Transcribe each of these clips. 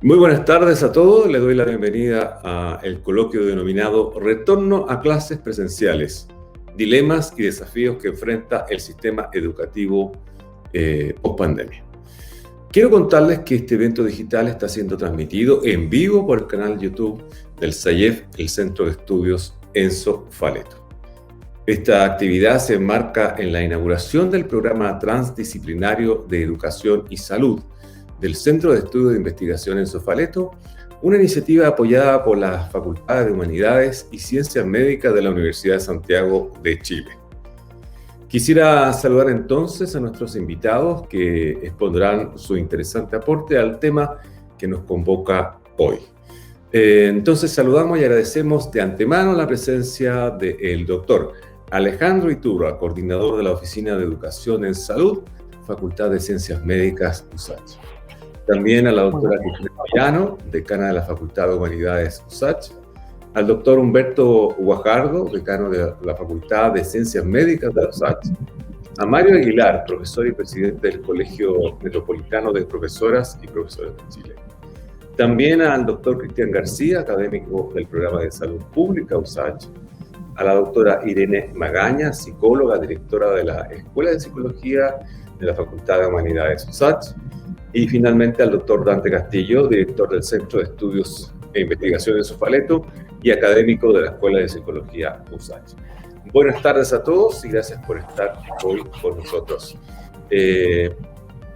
Muy buenas tardes a todos. Les doy la bienvenida al coloquio denominado Retorno a clases presenciales, dilemas y desafíos que enfrenta el sistema educativo post-pandemia. Quiero contarles que este evento digital está siendo transmitido en vivo por el canal YouTube del CEIEF, el Centro de Estudios Enzo Faleto. Esta actividad se enmarca en la inauguración del programa transdisciplinario de educación y salud del Centro de Estudios de Investigación Enzo Faleto, una iniciativa apoyada por las Facultades de Humanidades y Ciencias Médicas de la Universidad de Santiago de Chile. Quisiera saludar entonces a nuestros invitados que expondrán su interesante aporte al tema que nos convoca hoy. Entonces saludamos y agradecemos de antemano la presencia del doctor Alejandro Iturra, coordinador de la Oficina de Educación en Salud, Facultad de Ciencias Médicas USACH. También a la doctora Cristina Moyano, decana de la Facultad de Humanidades USACH, al doctor Humberto Guajardo, decano de la Facultad de Ciencias Médicas de la USACH, a Mario Aguilar, profesor y presidente del Colegio Metropolitano de Profesoras y Profesores de Chile. También al doctor Cristian García, académico del Programa de Salud Pública USACH, a la doctora Irene Magaña, psicóloga, directora de la Escuela de Psicología de la Facultad de Humanidades USACH, y finalmente al doctor Dante Castillo, director del Centro de Estudios e Investigación Enzo Faleto y académico de la Escuela de Psicología USACH. Buenas tardes a todos y gracias por estar hoy con nosotros.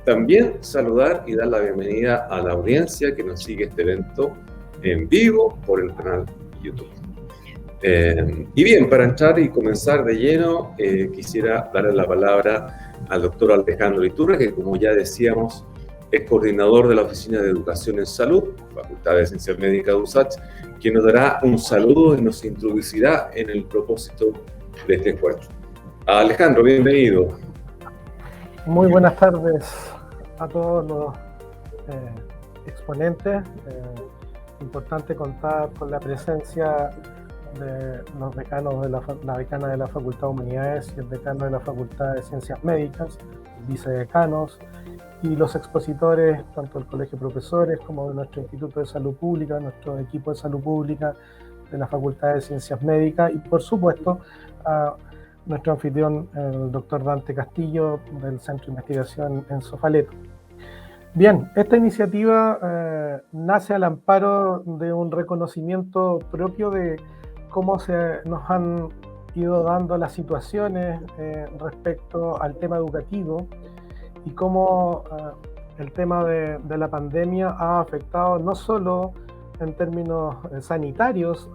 También saludar y dar la bienvenida a la audiencia que nos sigue este evento en vivo por el canal YouTube. Y bien, para entrar y comenzar de lleno, quisiera darle la palabra al doctor Alejandro Iturra, que como ya decíamos, es coordinador de la Oficina de Educación en Salud, Facultad de Ciencias Médicas de USACH, quien nos dará un saludo y nos introducirá en el propósito de este encuentro. Alejandro, bienvenido. Muy buenas tardes a todos los exponentes. Importante contar con la presencia de los decanos de la decana de la Facultad de Humanidades y el decano de la Facultad de Ciencias Médicas, vicedecanos, y los expositores, tanto del Colegio de Profesores como de nuestro Instituto de Salud Pública, nuestro equipo de Salud Pública de la Facultad de Ciencias Médicas y, por supuesto, a nuestro anfitrión, el doctor Dante Castillo, del Centro de Investigación Enzo Faleto. Bien, esta iniciativa nace al amparo de un reconocimiento propio de cómo se nos han ido dando las situaciones respecto al tema educativo y cómo el tema de la pandemia ha afectado no solo en términos sanitarios,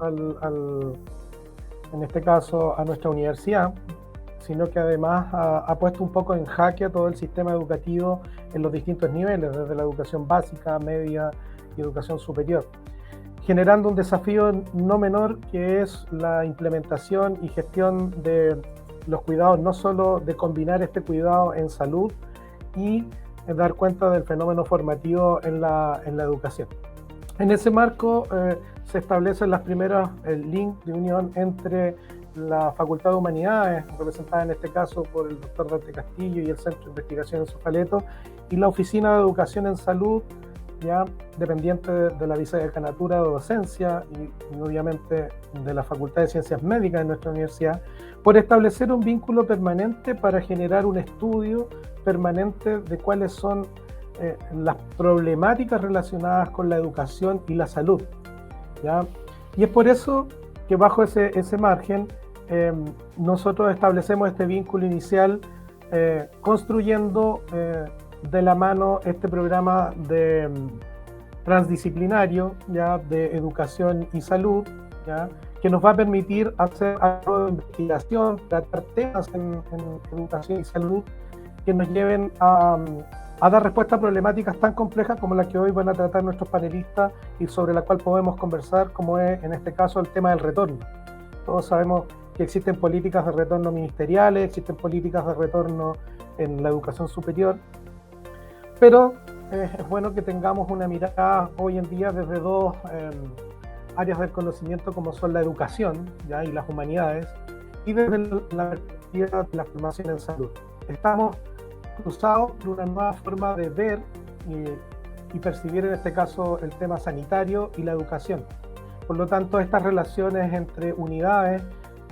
en este caso a nuestra universidad, sino que además ha puesto un poco en jaque a todo el sistema educativo en los distintos niveles, desde la educación básica, media y educación superior, generando un desafío no menor que es la implementación y gestión de los cuidados, no solo de combinar este cuidado en salud y dar cuenta del fenómeno formativo en la educación. En ese marco se establecen las primeras link de unión entre la Facultad de Humanidades, representada en este caso por el doctor Dante Castillo y el Centro de Investigación Enzo Faleto, y la Oficina de Educación en Salud, ya dependiente de la vicedecanatura de docencia y obviamente de la Facultad de Ciencias Médicas de nuestra universidad, por establecer un vínculo permanente para generar un estudio permanente de cuáles son las problemáticas relacionadas con la educación y la salud, ¿ya? Y es por eso que bajo ese margen nosotros establecemos este vínculo inicial construyendo de la mano este programa de transdisciplinario, ¿ya?, de educación y salud, ¿ya?, que nos va a permitir hacer algo de investigación, tratar temas en educación y salud que nos lleven a dar respuesta a problemáticas tan complejas como las que hoy van a tratar nuestros panelistas y sobre la cual podemos conversar, como es en este caso el tema del retorno. Todos sabemos que existen políticas de retorno ministeriales, existen políticas de retorno en la educación superior, pero es bueno que tengamos una mirada hoy en día desde dos áreas del conocimiento como son la educación, ¿ya?, y las humanidades, y desde la perspectiva de la formación en salud. Estamos cruzados por una nueva forma de ver y percibir en este caso el tema sanitario y la educación. Por lo tanto, estas relaciones entre unidades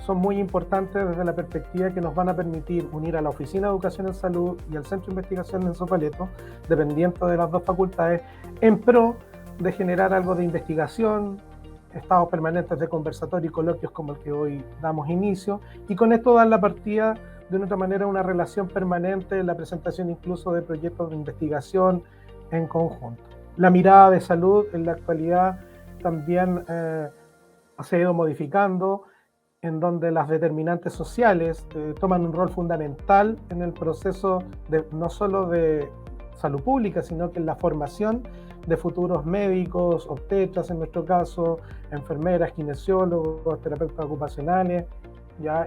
son muy importantes desde la perspectiva que nos van a permitir unir a la Oficina de Educación en Salud y al Centro de Investigación en Enzo Paleto, dependiendo de las dos facultades, en pro de generar algo de investigación, estados permanentes de conversatorio y coloquios como el que hoy damos inicio, y con esto dar la partida de una otra manera una relación permanente, la presentación incluso de proyectos de investigación en conjunto. La mirada de salud en la actualidad también se ha ido modificando, en donde las determinantes sociales toman un rol fundamental en el proceso no solo de salud pública, sino que en la formación de futuros médicos, obstetras en nuestro caso, enfermeras, kinesiólogos, terapeutas ocupacionales, ¿ya?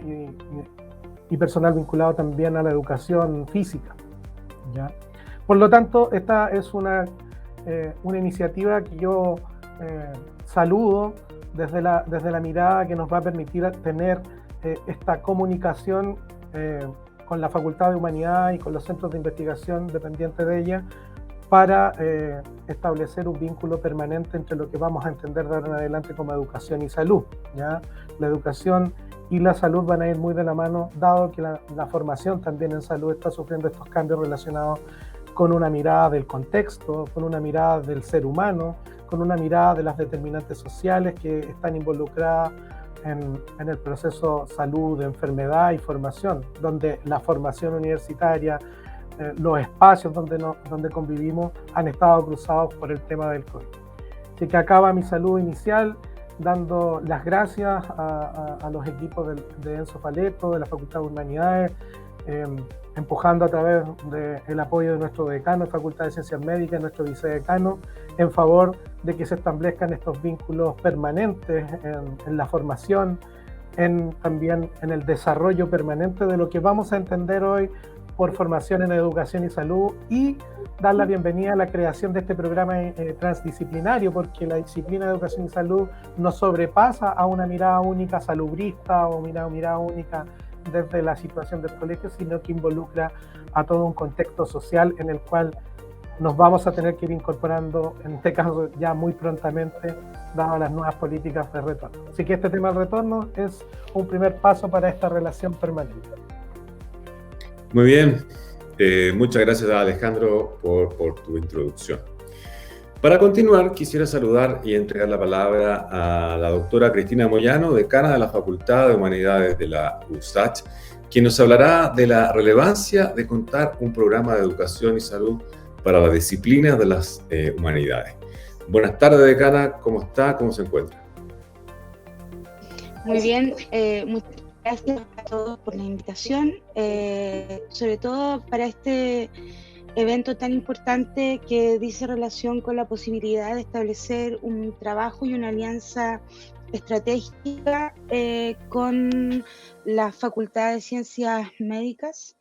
Y personal vinculado también a la educación física, ¿ya? Por lo tanto, esta es una iniciativa que yo saludo desde la mirada que nos va a permitir tener esta comunicación con la Facultad de Humanidad y con los centros de investigación dependientes de ella para establecer un vínculo permanente entre lo que vamos a entender de ahora en adelante como educación y salud, ¿ya? La educación y la salud van a ir muy de la mano, dado que la formación también en salud está sufriendo estos cambios relacionados con una mirada del contexto, con una mirada del ser humano, con una mirada de las determinantes sociales que están involucradas en el proceso salud, enfermedad y formación, donde la formación universitaria, los espacios donde convivimos han estado cruzados por el tema del COVID. Así que acaba mi saludo inicial dando las gracias a los equipos de Enzo Paleto, de la Facultad de Humanidades, empujando a través del apoyo de nuestro decano de Facultad de Ciencias Médicas, nuestro vicedecano, en favor de que se establezcan estos vínculos permanentes en la formación, también en el desarrollo permanente de lo que vamos a entender hoy por formación en educación y salud, y dar la bienvenida a la creación de este programa transdisciplinario, porque la disciplina de educación y salud nos sobrepasa a una mirada única salubrista o una mirada única desde la situación del colegio, sino que involucra a todo un contexto social en el cual nos vamos a tener que ir incorporando, en este caso ya muy prontamente, dadas las nuevas políticas de retorno. Así que este tema del retorno es un primer paso para esta relación permanente. Muy bien, muchas gracias Alejandro por tu introducción. Para continuar, quisiera saludar y entregar la palabra a la doctora Cristina Moyano, decana de la Facultad de Humanidades de la USACH, quien nos hablará de la relevancia de contar un programa de educación y salud para la disciplina de las humanidades. Buenas tardes, decana, ¿cómo está? ¿Cómo se encuentra? Muy bien, muchas gracias a todos por la invitación, sobre todo para este evento tan importante que dice relación con la posibilidad de establecer un trabajo y una alianza estratégica con la Facultad de Ciencias Médicas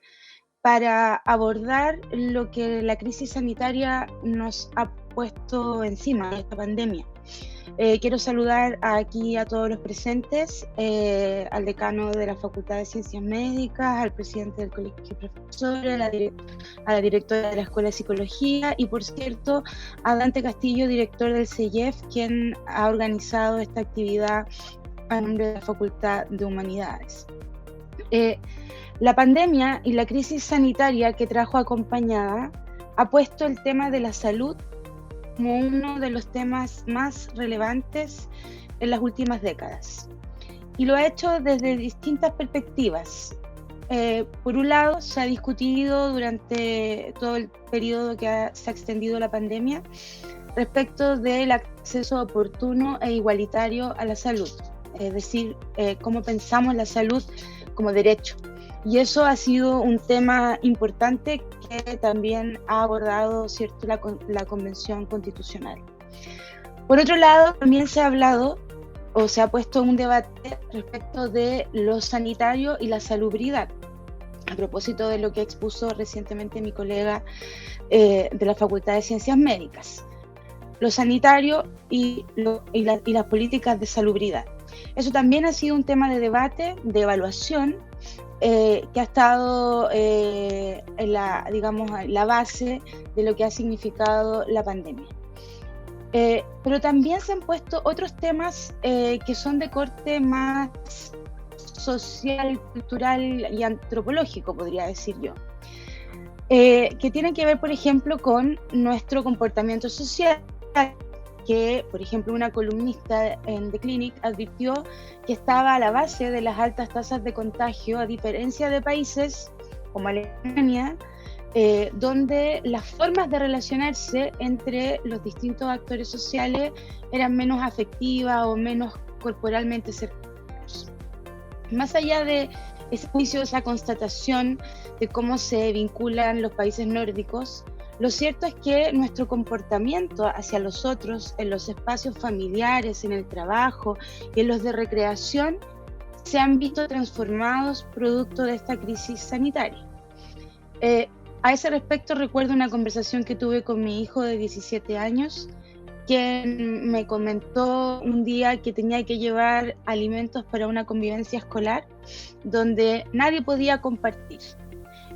para abordar lo que la crisis sanitaria nos ha puesto encima, esta pandemia. Quiero saludar aquí a todos los presentes, al decano de la Facultad de Ciencias Médicas, al presidente del Colegio de Profesores, a la directora de la Escuela de Psicología y, por cierto, a Dante Castillo, director del CEIEF, quien ha organizado esta actividad a nombre de la Facultad de Humanidades. La pandemia y la crisis sanitaria que trajo acompañada ha puesto el tema de la salud como uno de los temas más relevantes en las últimas décadas. Y lo ha hecho desde distintas perspectivas. Por un lado, se ha discutido durante todo el periodo que se ha extendido la pandemia respecto del acceso oportuno e igualitario a la salud, es decir, cómo pensamos la salud como derecho. Y eso ha sido un tema importante que también ha abordado, ¿cierto?, la Convención Constitucional. Por otro lado, también se ha hablado o se ha puesto un debate respecto de lo sanitario y la salubridad, a propósito de lo que expuso recientemente mi colega de la Facultad de Ciencias Médicas. Lo sanitario y las políticas de salubridad. Eso también ha sido un tema de debate, de evaluación, que ha estado en la base de lo que ha significado la pandemia. Pero también se han puesto otros temas que son de corte más social, cultural y antropológico, podría decir yo, que tienen que ver, por ejemplo, con nuestro comportamiento social, que, por ejemplo, una columnista en The Clinic advirtió que estaba a la base de las altas tasas de contagio, a diferencia de países como Alemania, donde las formas de relacionarse entre los distintos actores sociales eran menos afectivas o menos corporalmente cercanas. Más allá de ese juicio, esa constatación de cómo se vinculan los países nórdicos, lo cierto es que nuestro comportamiento hacia los otros, en los espacios familiares, en el trabajo y en los de recreación, se han visto transformados producto de esta crisis sanitaria. A ese respecto recuerdo una conversación que tuve con mi hijo de 17 años, quien me comentó un día que tenía que llevar alimentos para una convivencia escolar donde nadie podía compartir.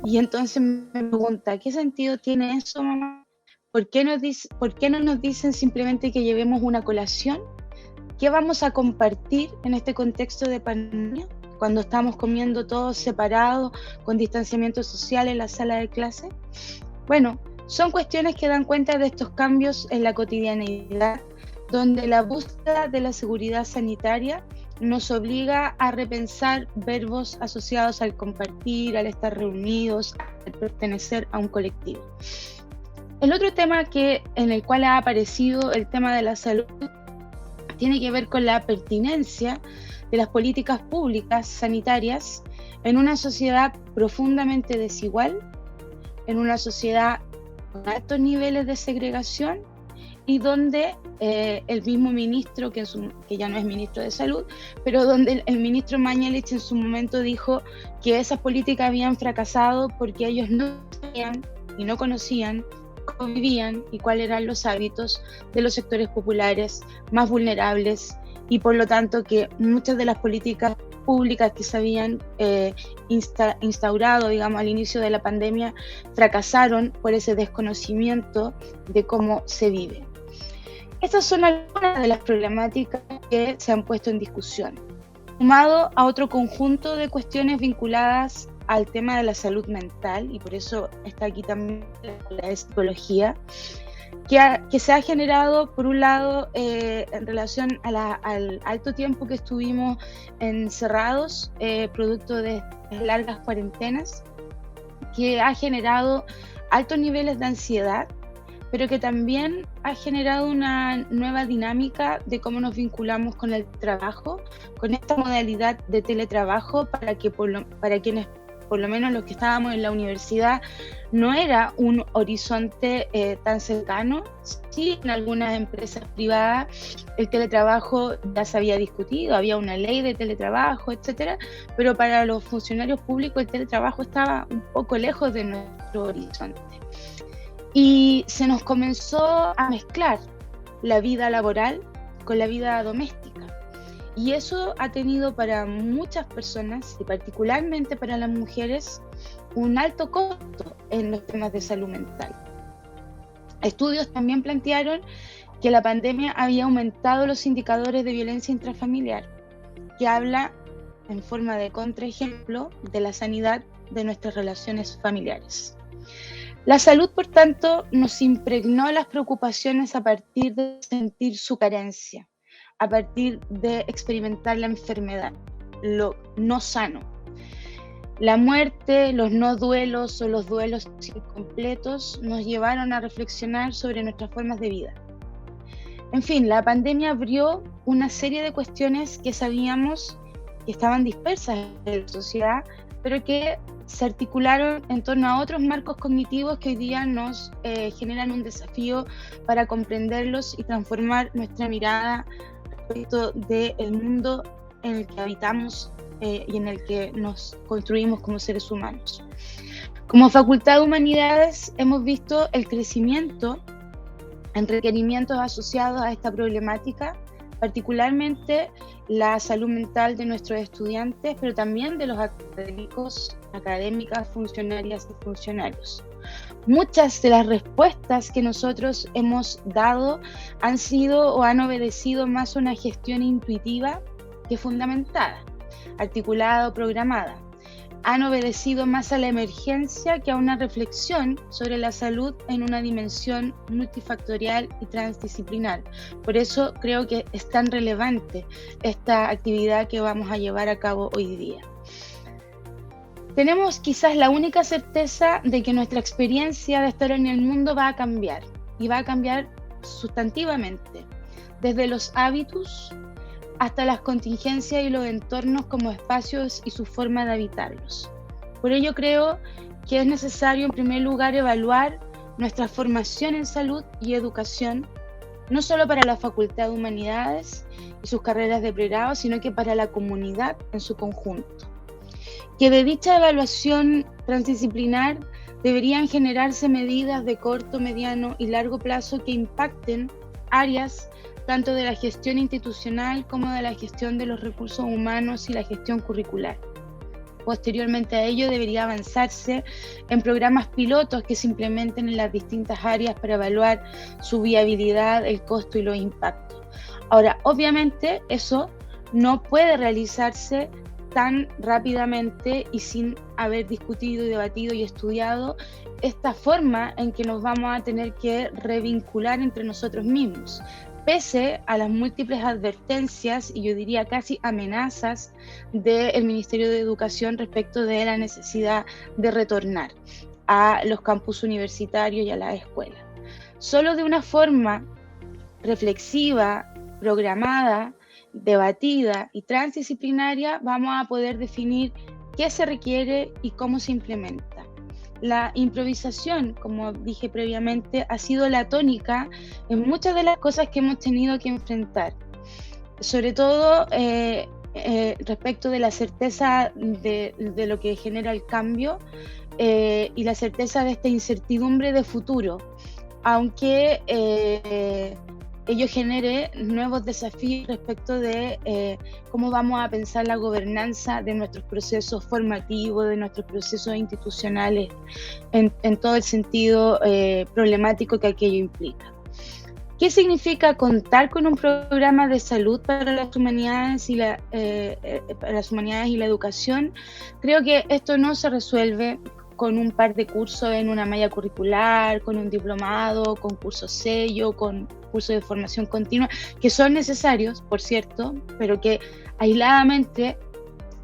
Y entonces me pregunta, ¿qué sentido tiene eso, mamá? ¿Por qué no nos dicen simplemente que llevemos una colación? ¿Qué vamos a compartir en este contexto de pandemia, cuando estamos comiendo todos separados, con distanciamiento social en la sala de clase? Bueno, son cuestiones que dan cuenta de estos cambios en la cotidianeidad, donde la búsqueda de la seguridad sanitaria nos obliga a repensar verbos asociados al compartir, al estar reunidos, al pertenecer a un colectivo. El otro tema en el cual ha aparecido el tema de la salud tiene que ver con la pertinencia de las políticas públicas sanitarias en una sociedad profundamente desigual, en una sociedad con altos niveles de segregación y donde el mismo ministro, que ya no es ministro de Salud, pero donde el ministro Mañalich en su momento dijo que esas políticas habían fracasado porque ellos no sabían y no conocían cómo vivían y cuáles eran los hábitos de los sectores populares más vulnerables, y por lo tanto que muchas de las políticas públicas que se habían instaurado, digamos, al inicio de la pandemia fracasaron por ese desconocimiento de cómo se vive. Estas son algunas de las problemáticas que se han puesto en discusión, sumado a otro conjunto de cuestiones vinculadas al tema de la salud mental, y por eso está aquí también la psicología, que se ha generado, por un lado, en relación al alto tiempo que estuvimos encerrados, producto de largas cuarentenas, que ha generado altos niveles de ansiedad, pero que también ha generado una nueva dinámica de cómo nos vinculamos con el trabajo, con esta modalidad de teletrabajo, para quienes, por lo menos los que estábamos en la universidad, no era un horizonte tan cercano. Sí, en algunas empresas privadas el teletrabajo ya se había discutido, había una ley de teletrabajo, etcétera, pero para los funcionarios públicos el teletrabajo estaba un poco lejos de nuestro horizonte. Y se nos comenzó a mezclar la vida laboral con la vida doméstica. Y eso ha tenido para muchas personas, y particularmente para las mujeres, un alto costo en los temas de salud mental. Estudios también plantearon que la pandemia había aumentado los indicadores de violencia intrafamiliar, que habla en forma de contraejemplo de la sanidad de nuestras relaciones familiares. La salud, por tanto, nos impregnó las preocupaciones a partir de sentir su carencia, a partir de experimentar la enfermedad, lo no sano. La muerte, los no duelos o los duelos incompletos nos llevaron a reflexionar sobre nuestras formas de vida. En fin, la pandemia abrió una serie de cuestiones que sabíamos que estaban dispersas en la sociedad, pero que se articularon en torno a otros marcos cognitivos que hoy día nos generan un desafío para comprenderlos y transformar nuestra mirada respecto del mundo en el que habitamos y en el que nos construimos como seres humanos. Como Facultad de Humanidades hemos visto el crecimiento en requerimientos asociados a esta problemática particularmente la salud mental de nuestros estudiantes, pero también de los académicos, académicas, funcionarias y funcionarios. Muchas de las respuestas que nosotros hemos dado han sido o han obedecido más a una gestión intuitiva que fundamentada, articulada o programada. Han obedecido más a la emergencia que a una reflexión sobre la salud en una dimensión multifactorial y transdisciplinar. Por eso creo que es tan relevante esta actividad que vamos a llevar a cabo hoy día. Tenemos quizás la única certeza de que nuestra experiencia de estar en el mundo va a cambiar, y va a cambiar sustantivamente, desde los hábitos hasta las contingencias y los entornos como espacios y su forma de habitarlos. Por ello creo que es necesario en primer lugar evaluar nuestra formación en salud y educación, no solo para la Facultad de Humanidades y sus carreras de pregrado, sino que para la comunidad en su conjunto. Que de dicha evaluación transdisciplinar deberían generarse medidas de corto, mediano y largo plazo que impacten áreas tanto de la gestión institucional como de la gestión de los recursos humanos y la gestión curricular. Posteriormente a ello debería avanzarse en programas pilotos que se implementen en las distintas áreas para evaluar su viabilidad, el costo y los impactos. Ahora, obviamente eso no puede realizarse tan rápidamente y sin haber discutido y debatido y estudiado esta forma en que nos vamos a tener que revincular entre nosotros mismos, pese a las múltiples advertencias y yo diría casi amenazas del Ministerio de Educación respecto de la necesidad de retornar a los campus universitarios y a las escuelas. Solo de una forma reflexiva, programada, debatida y transdisciplinaria vamos a poder definir qué se requiere y cómo se implementa. La improvisación, como dije previamente, ha sido la tónica en muchas de las cosas que hemos tenido que enfrentar, sobre todo respecto de la certeza de lo que genera el cambio y la certeza de esta incertidumbre de futuro, aunque ello genere nuevos desafíos respecto de cómo vamos a pensar la gobernanza de nuestros procesos formativos, de nuestros procesos institucionales, en todo el sentido problemático que aquello implica. ¿Qué significa contar con un programa de salud para las humanidades y la educación? Creo que esto no se resuelve con un par de cursos en una malla curricular, con un diplomado, con cursos sello, con cursos de formación continua, que son necesarios, por cierto, pero que aisladamente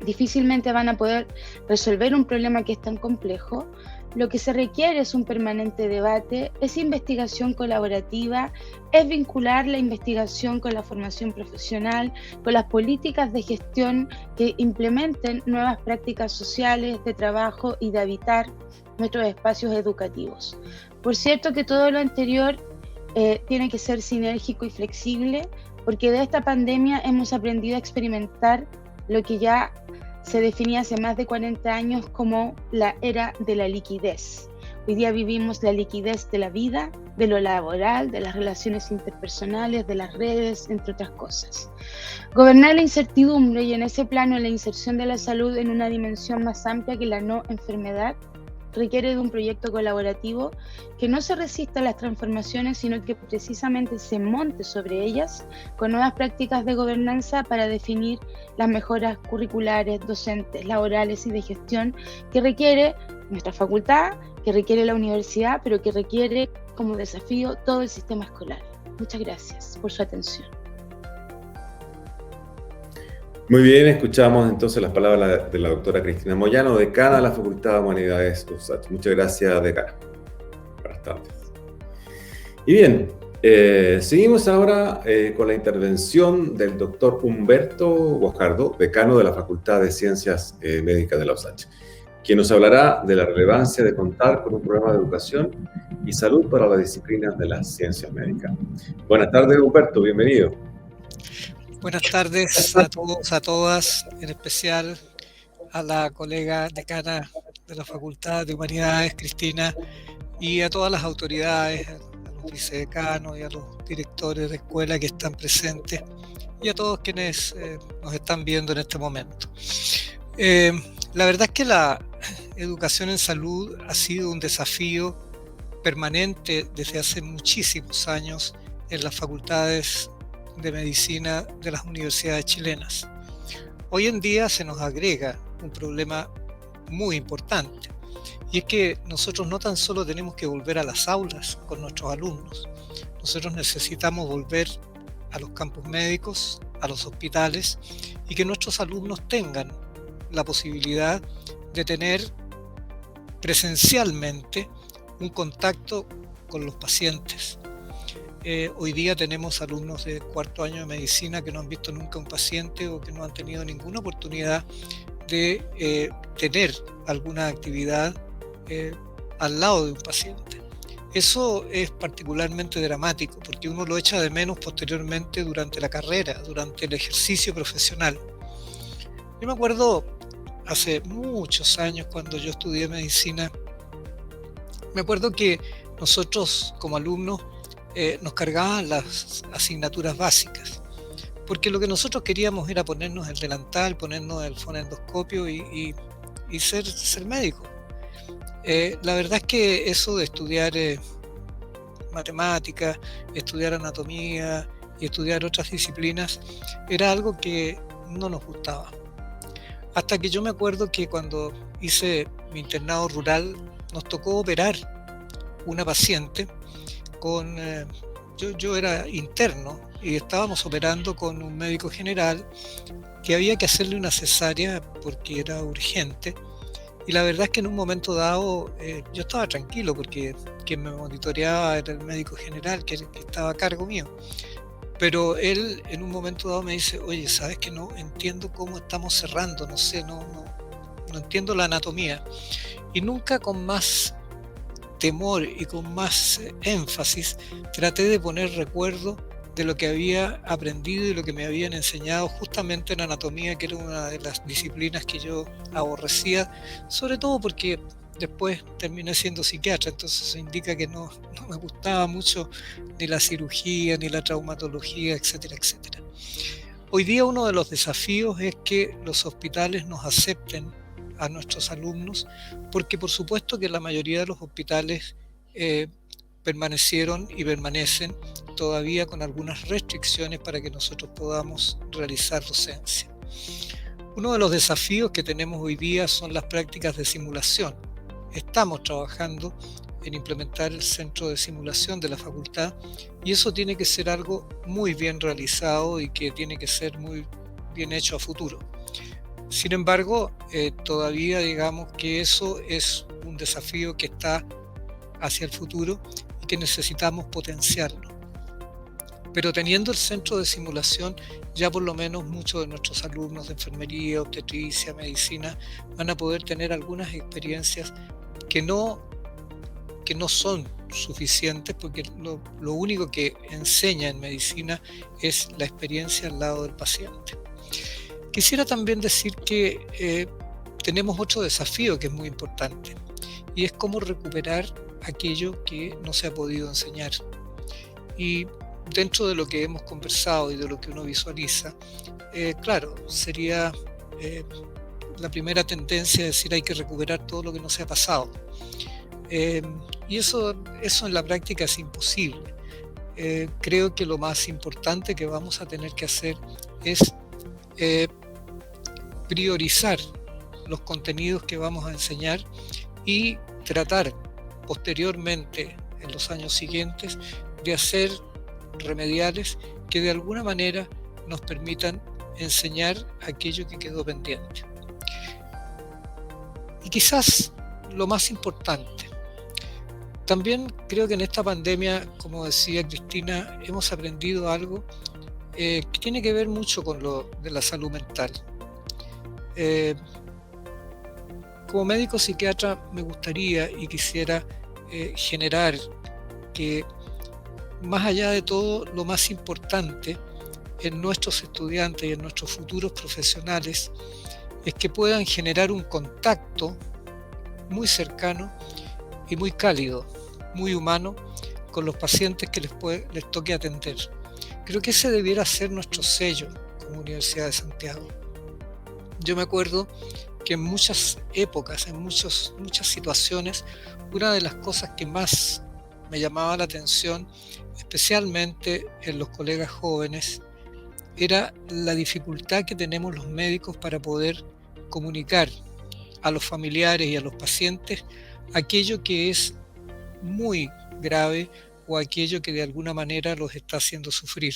difícilmente van a poder resolver un problema que es tan complejo. Lo que se requiere es un permanente debate, es investigación colaborativa, es vincular la investigación con la formación profesional, con las políticas de gestión que implementen nuevas prácticas sociales de trabajo y de habitar nuestros espacios educativos. Por cierto que todo lo anterior tiene que ser sinérgico y flexible, porque de esta pandemia hemos aprendido a experimentar lo que ya se definía hace más de 40 años como la era de la liquidez. Hoy día vivimos la liquidez de la vida, de lo laboral, de las relaciones interpersonales, de las redes, entre otras cosas. Gobernar la incertidumbre y en ese plano la inserción de la salud en una dimensión más amplia que la no enfermedad requiere de un proyecto colaborativo que no se resista a las transformaciones, sino que precisamente se monte sobre ellas con nuevas prácticas de gobernanza para definir las mejoras curriculares, docentes, laborales y de gestión que requiere nuestra facultad, que requiere la universidad, pero que requiere como desafío todo el sistema escolar. Muchas gracias por su atención. Muy bien, escuchamos entonces las palabras de la doctora Cristina Moyano, decana de la Facultad de Humanidades USACH. Muchas gracias, decana. Buenas tardes. Y bien, seguimos ahora con la intervención del doctor Humberto Guajardo, decano de la Facultad de Ciencias Médicas de la USACH, quien nos hablará de la relevancia de contar con un programa de educación y salud para las disciplinas de las ciencias médicas. Buenas tardes, Humberto, bienvenido. Buenas tardes a todos, a todas, en especial a la colega decana de la Facultad de Humanidades, Cristina, y a todas las autoridades, a los vicedecanos y a los directores de escuela que están presentes y a todos quienes nos están viendo en este momento. La verdad es que la educación en salud ha sido un desafío permanente desde hace muchísimos años en las facultades de medicina de las universidades chilenas. Hoy en día se nos agrega un problema muy importante, y es que nosotros no tan solo tenemos que volver a las aulas con nuestros alumnos, nosotros necesitamos volver a los campus médicos, a los hospitales, y que nuestros alumnos tengan la posibilidad de tener presencialmente un contacto con los pacientes. Hoy día tenemos alumnos de cuarto año de medicina que no han visto nunca un paciente o que no han tenido ninguna oportunidad de tener alguna actividad al lado de un paciente. Eso es particularmente dramático porque uno lo echa de menos posteriormente durante la carrera, durante el ejercicio profesional. Yo me acuerdo hace muchos años cuando yo estudié medicina, me acuerdo que nosotros como alumnos nos cargaban las asignaturas básicas, porque lo que nosotros queríamos era ponernos el delantal, ponernos el fonendoscopio y ser médico. La verdad es que eso de estudiar matemáticas, estudiar anatomía y estudiar otras disciplinas era algo que no nos gustaba. Hasta que yo me acuerdo que cuando hice mi internado rural nos tocó operar una paciente con... yo era interno y estábamos operando con un médico general que había que hacerle una cesárea porque era urgente. Y la verdad es que en un momento dado yo estaba tranquilo porque quien me monitoreaba era el médico general que estaba a cargo mío. Pero él en un momento dado me dice, oye, ¿sabes que no entiendo cómo estamos cerrando? No sé, no entiendo la anatomía. Y nunca con más temor y con más énfasis traté de poner recuerdo de lo que había aprendido y lo que me habían enseñado justamente en anatomía, que era una de las disciplinas que yo aborrecía, sobre todo porque después terminé siendo psiquiatra, entonces eso indica que no me gustaba mucho ni la cirugía, ni la traumatología, etcétera, etcétera. Hoy día uno de los desafíos es que los hospitales nos acepten a nuestros alumnos, porque por supuesto que la mayoría de los hospitales permanecieron y permanecen todavía con algunas restricciones para que nosotros podamos realizar docencia. Uno de los desafíos que tenemos hoy día son las prácticas de simulación. Estamos trabajando en implementar el centro de simulación de la facultad y eso tiene que ser algo muy bien realizado y que tiene que ser muy bien hecho a futuro. Sin embargo, todavía digamos que eso es un desafío que está hacia el futuro y que necesitamos potenciarlo. Pero teniendo el centro de simulación, ya por lo menos muchos de nuestros alumnos de enfermería, obstetricia, medicina, van a poder tener algunas experiencias que no son suficientes, porque lo único que enseña en medicina es la experiencia al lado del paciente. Quisiera también decir que tenemos otro desafío que es muy importante, y es cómo recuperar aquello que no se ha podido enseñar. Y dentro de lo que hemos conversado y de lo que uno visualiza, claro, sería la primera tendencia a decir hay que recuperar todo lo que no se ha pasado. Y eso en la práctica es imposible. Creo que lo más importante que vamos a tener que hacer es priorizar los contenidos que vamos a enseñar y tratar posteriormente, en los años siguientes, de hacer remediales que de alguna manera nos permitan enseñar aquello que quedó pendiente. Y quizás lo más importante, también creo que en esta pandemia, como decía Cristina, hemos aprendido algo que tiene que ver mucho con lo de la salud mental. Como médico psiquiatra me gustaría y quisiera generar que, más allá de todo, lo más importante en nuestros estudiantes y en nuestros futuros profesionales es que puedan generar un contacto muy cercano y muy cálido, muy humano con los pacientes que les toque atender. Creo que ese debiera ser nuestro sello como Universidad de Santiago. Yo me acuerdo que en muchas épocas, en muchas situaciones, una de las cosas que más me llamaba la atención, especialmente en los colegas jóvenes, era la dificultad que tenemos los médicos para poder comunicar a los familiares y a los pacientes aquello que es muy grave o aquello que de alguna manera los está haciendo sufrir.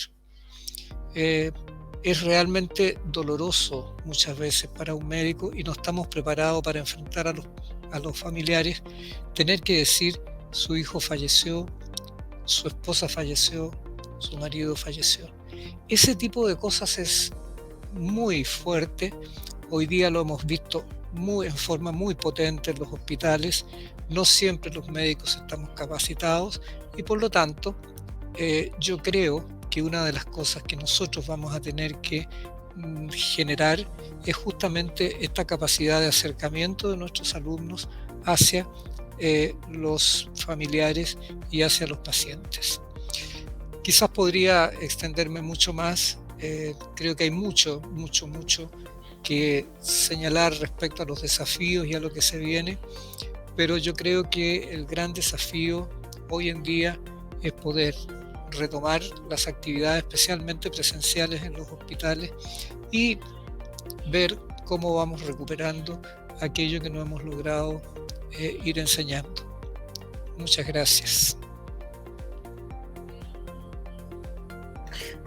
Es realmente doloroso muchas veces para un médico y no estamos preparados para enfrentar a los familiares, tener que decir su hijo falleció, su esposa falleció, su marido falleció. Ese tipo de cosas es muy fuerte. Hoy día lo hemos visto en forma muy potente en los hospitales. No siempre los médicos estamos capacitados y por lo tanto yo creo que una de las cosas que nosotros vamos a tener que generar es justamente esta capacidad de acercamiento de nuestros alumnos hacia los familiares y hacia los pacientes. Quizás podría extenderme mucho más, creo que hay mucho que señalar respecto a los desafíos y a lo que se viene, pero yo creo que el gran desafío hoy en día es poder retomar las actividades, especialmente presenciales en los hospitales, y ver cómo vamos recuperando aquello que no hemos logrado ir enseñando. Muchas gracias.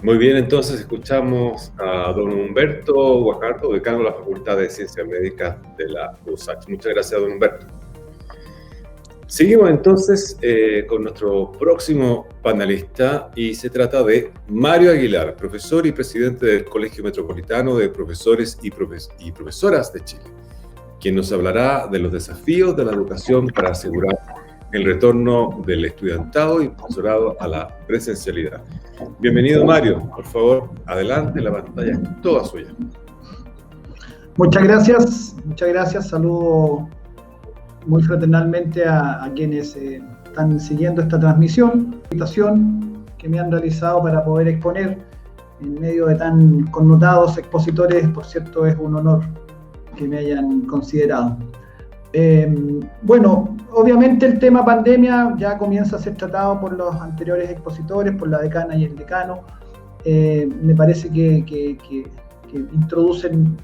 Muy bien, entonces escuchamos a don Humberto Guajardo, decano de la Facultad de Ciencias Médicas de la USACH. Muchas gracias, don Humberto. Seguimos entonces con nuestro próximo panelista y se trata de Mario Aguilar, profesor y presidente del Colegio Metropolitano de Profesores y Profesoras de Chile, quien nos hablará de los desafíos de la educación para asegurar el retorno del estudiantado y profesorado a la presencialidad. Bienvenido, Mario. Por favor, adelante, la pantalla es toda suya. Muchas gracias. Saludo muy fraternalmente a quienes están siguiendo esta transmisión, invitación que me han realizado para poder exponer en medio de tan connotados expositores. Por cierto, es un honor que me hayan considerado. Bueno, obviamente el tema pandemia ya comienza a ser tratado por los anteriores expositores, por la decana y el decano. Me parece que introducen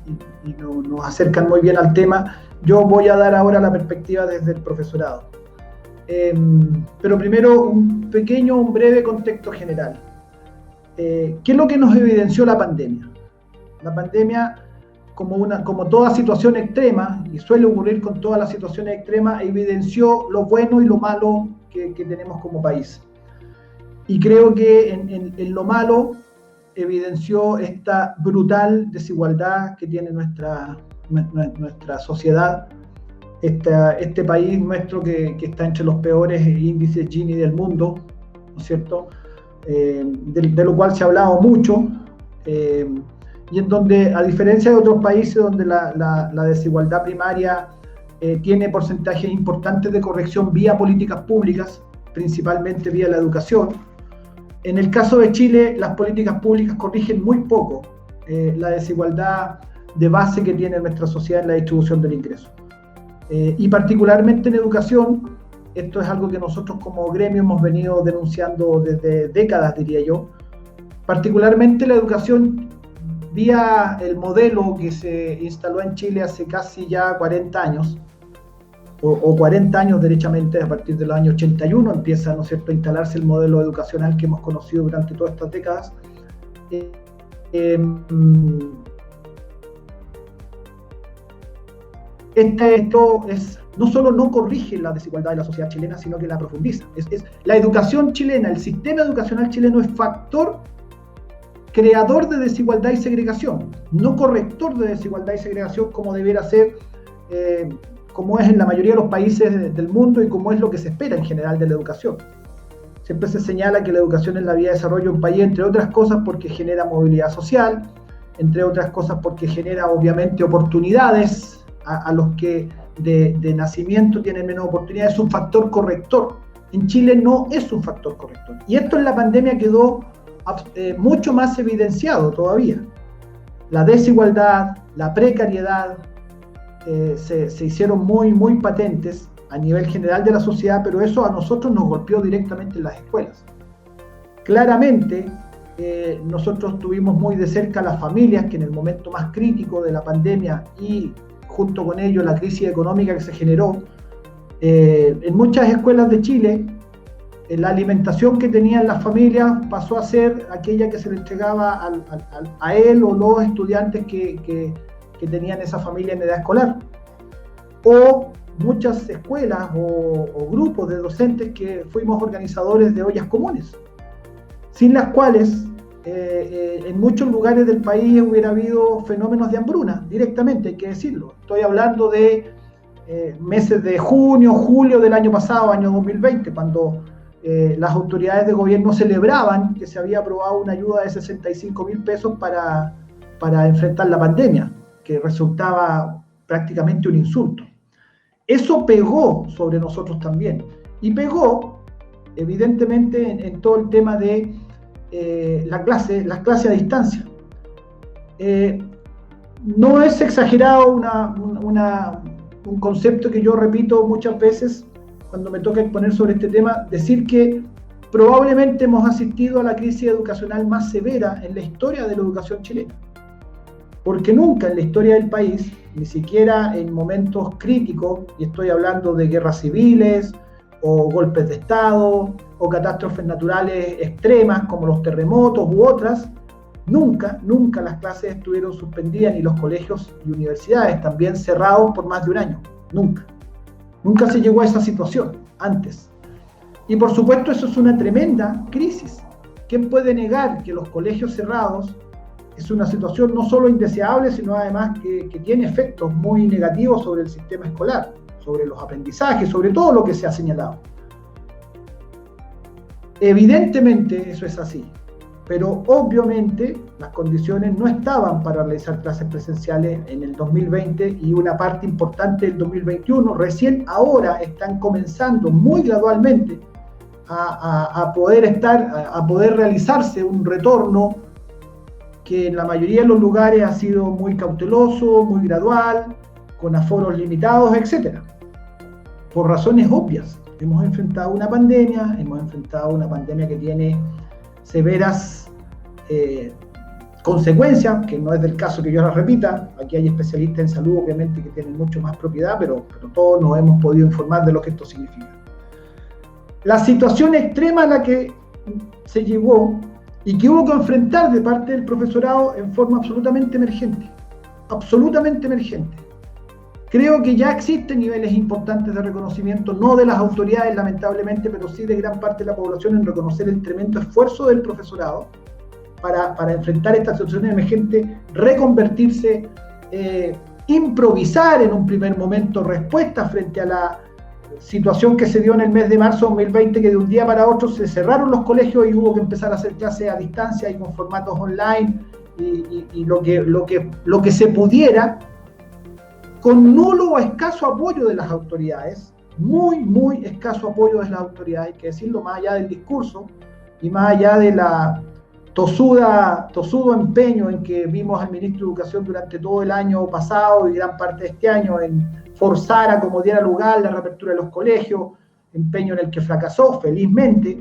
y nos acercan muy bien al tema. Yo voy a dar ahora la perspectiva desde el profesorado. Pero primero un breve contexto general. ¿Qué es lo que nos evidenció la pandemia? La pandemia, como toda situación extrema, y suele ocurrir con todas las situaciones extremas, evidenció lo bueno y lo malo que tenemos como país. Y creo que en lo malo evidenció esta brutal desigualdad que tiene nuestra sociedad, este país nuestro que está entre los peores índices Gini del mundo, ¿no es cierto? De lo cual se ha hablado mucho, y en donde, a diferencia de otros países donde la desigualdad primaria tiene porcentajes importantes de corrección vía políticas públicas, principalmente vía la educación, en el caso de Chile las políticas públicas corrigen muy poco la desigualdad de base que tiene nuestra sociedad en la distribución del ingreso. Y particularmente en educación, esto es algo que nosotros como gremio hemos venido denunciando desde décadas, diría yo, particularmente la educación vía el modelo que se instaló en Chile hace casi ya 40 años, o 40 años derechamente, a partir de los años 81 empieza, ¿no es cierto?, a instalarse el modelo educacional que hemos conocido durante todas estas décadas. Esto no solo no corrige la desigualdad de la sociedad chilena, sino que la profundiza. La educación chilena, el sistema educacional chileno es factor creador de desigualdad y segregación, no corrector de desigualdad y segregación como debiera ser, como es en la mayoría de los países del mundo y como es lo que se espera en general de la educación. Siempre se señala que la educación es la vía de desarrollo de un país, entre otras cosas porque genera movilidad social, entre otras cosas porque genera obviamente oportunidades a los que de nacimiento tienen menos oportunidades. Es un factor corrector. En Chile no es un factor corrector. Y esto en la pandemia quedó mucho más evidenciado todavía. La desigualdad, la precariedad se hicieron muy, muy patentes a nivel general de la sociedad, pero eso a nosotros nos golpeó directamente en las escuelas. Claramente, nosotros tuvimos muy de cerca a las familias que en el momento más crítico de la pandemia y junto con ello la crisis económica que se generó, en muchas escuelas de Chile, la alimentación que tenían las familias pasó a ser aquella que se le entregaba a él o los estudiantes que tenían esa familia en edad escolar. O muchas escuelas o grupos de docentes que fuimos organizadores de ollas comunes, sin las cuales en muchos lugares del país hubiera habido fenómenos de hambruna, directamente, hay que decirlo. Estoy hablando de meses de junio, julio del año pasado, año 2020, cuando las autoridades de gobierno celebraban que se había aprobado una ayuda de 65.000 pesos para enfrentar la pandemia, que resultaba prácticamente un insulto. Eso pegó sobre nosotros también, y pegó evidentemente en todo el tema de las clases a distancia. No es exagerado un concepto que yo repito muchas veces cuando me toca exponer sobre este tema, decir que probablemente hemos asistido a la crisis educacional más severa en la historia de la educación chilena. Porque nunca en la historia del país, ni siquiera en momentos críticos, y estoy hablando de guerras civiles, o golpes de Estado, o catástrofes naturales extremas como los terremotos u otras, nunca las clases estuvieron suspendidas, ni los colegios y universidades también cerrados por más de un año. Nunca se llegó a esa situación antes. Y por supuesto eso es una tremenda crisis. ¿Quién puede negar que los colegios cerrados es una situación no solo indeseable, sino además que tiene efectos muy negativos sobre el sistema escolar, sobre los aprendizajes, sobre todo lo que se ha señalado? Evidentemente eso es así, pero obviamente las condiciones no estaban para realizar clases presenciales en el 2020 y una parte importante del 2021. Recién ahora están comenzando muy gradualmente a poder realizarse un retorno que en la mayoría de los lugares ha sido muy cauteloso, muy gradual, con aforos limitados, etc. Por razones obvias. Hemos enfrentado una pandemia que tiene severas consecuencias, que no es del caso que yo las repita. Aquí hay especialistas en salud, obviamente, que tienen mucho más propiedad, pero todos nos hemos podido informar de lo que esto significa. La situación extrema a la que se llevó y que hubo que enfrentar de parte del profesorado en forma absolutamente emergente. Creo que ya existen niveles importantes de reconocimiento, no de las autoridades lamentablemente, pero sí de gran parte de la población, en reconocer el tremendo esfuerzo del profesorado para enfrentar esta situación emergente, reconvertirse, improvisar en un primer momento respuestas frente a la situación que se dio en el mes de marzo de 2020, que de un día para otro se cerraron los colegios y hubo que empezar a hacer clases a distancia y con formatos online y lo que se pudiera, con nulo o escaso apoyo de las autoridades, muy escaso apoyo de las autoridades, hay que decirlo, más allá del discurso y más allá de la tosudo empeño en que vimos al ministro de Educación durante todo el año pasado y gran parte de este año en forzar a como diera lugar la reapertura de los colegios, empeño en el que fracasó. Felizmente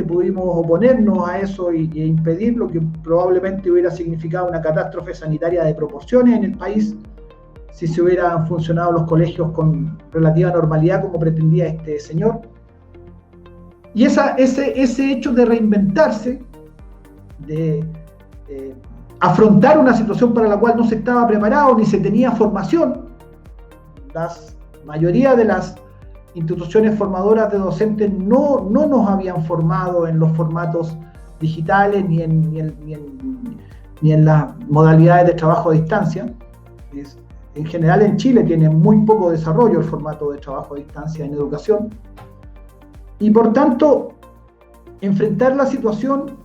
pudimos oponernos a eso e impedir lo que probablemente hubiera significado una catástrofe sanitaria de proporciones en el país si se hubieran funcionado los colegios con relativa normalidad como pretendía este señor. Y ese hecho de reinventarse, de afrontar una situación para la cual no se estaba preparado ni se tenía formación. La mayoría de las instituciones formadoras de docentes no nos habían formado en los formatos digitales ni en las modalidades de trabajo a distancia. En general en Chile tiene muy poco desarrollo el formato de trabajo a distancia en educación. Y por tanto, enfrentar la situación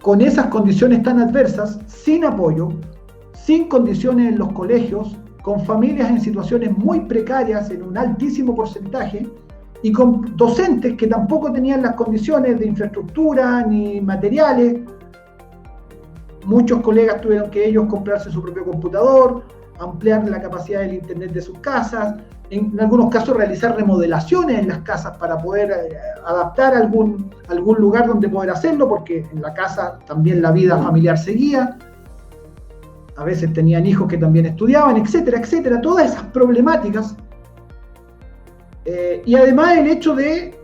con esas condiciones tan adversas, sin apoyo, sin condiciones en los colegios, con familias en situaciones muy precarias en un altísimo porcentaje, y con docentes que tampoco tenían las condiciones de infraestructura ni materiales. Muchos colegas tuvieron que ellos comprarse su propio computador, ampliar la capacidad del internet de sus casas, en algunos casos realizar remodelaciones en las casas para poder adaptar algún lugar donde poder hacerlo, porque en la casa también la vida familiar seguía. A veces tenían hijos que también estudiaban, etcétera, etcétera. Todas esas problemáticas. Y además el hecho de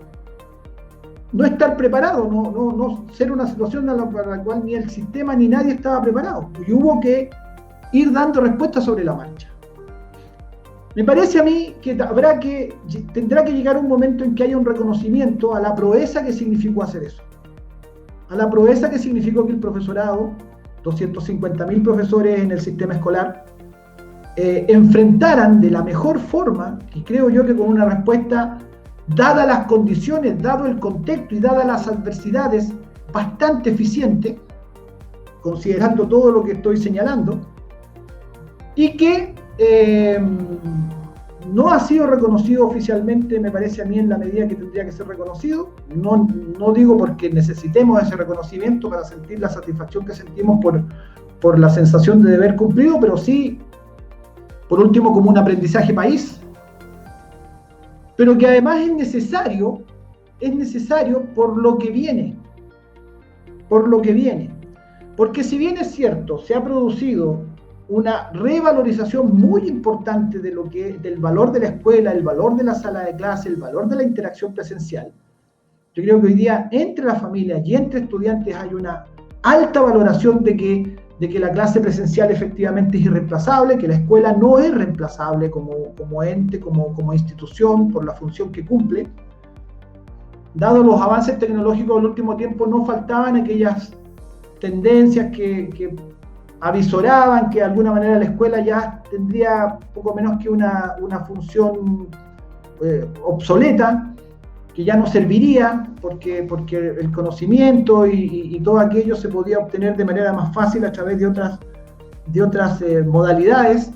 no estar preparado, no ser una situación para la cual ni el sistema ni nadie estaba preparado. Y hubo que ir dando respuestas sobre la marcha. Me parece a mí que tendrá que llegar un momento en que haya un reconocimiento a la proeza que significó hacer eso. A la proeza que significó que el profesorado, 250.000 profesores en el sistema escolar, enfrentaran de la mejor forma, y creo yo que con una respuesta, dadas las condiciones, dado el contexto y dadas las adversidades, bastante eficiente, considerando todo lo que estoy señalando, y que no ha sido reconocido oficialmente, me parece a mí, en la medida que tendría que ser reconocido. No digo porque necesitemos ese reconocimiento para sentir la satisfacción que sentimos por la sensación de deber cumplido, pero sí, por último, como un aprendizaje país, pero que además es necesario por lo que viene, porque si bien es cierto, se ha producido una revalorización muy importante del valor de la escuela, el valor de la sala de clase, el valor de la interacción presencial. Yo creo que hoy día entre las familias y entre estudiantes hay una alta valoración de que la clase presencial efectivamente es irreemplazable, que la escuela no es reemplazable como ente, como institución, por la función que cumple. Dado los avances tecnológicos del último tiempo, no faltaban aquellas tendencias que avisoraban que de alguna manera la escuela ya tendría poco menos que una función obsoleta, que ya no serviría porque el conocimiento y todo aquello se podía obtener de manera más fácil a través de otras modalidades.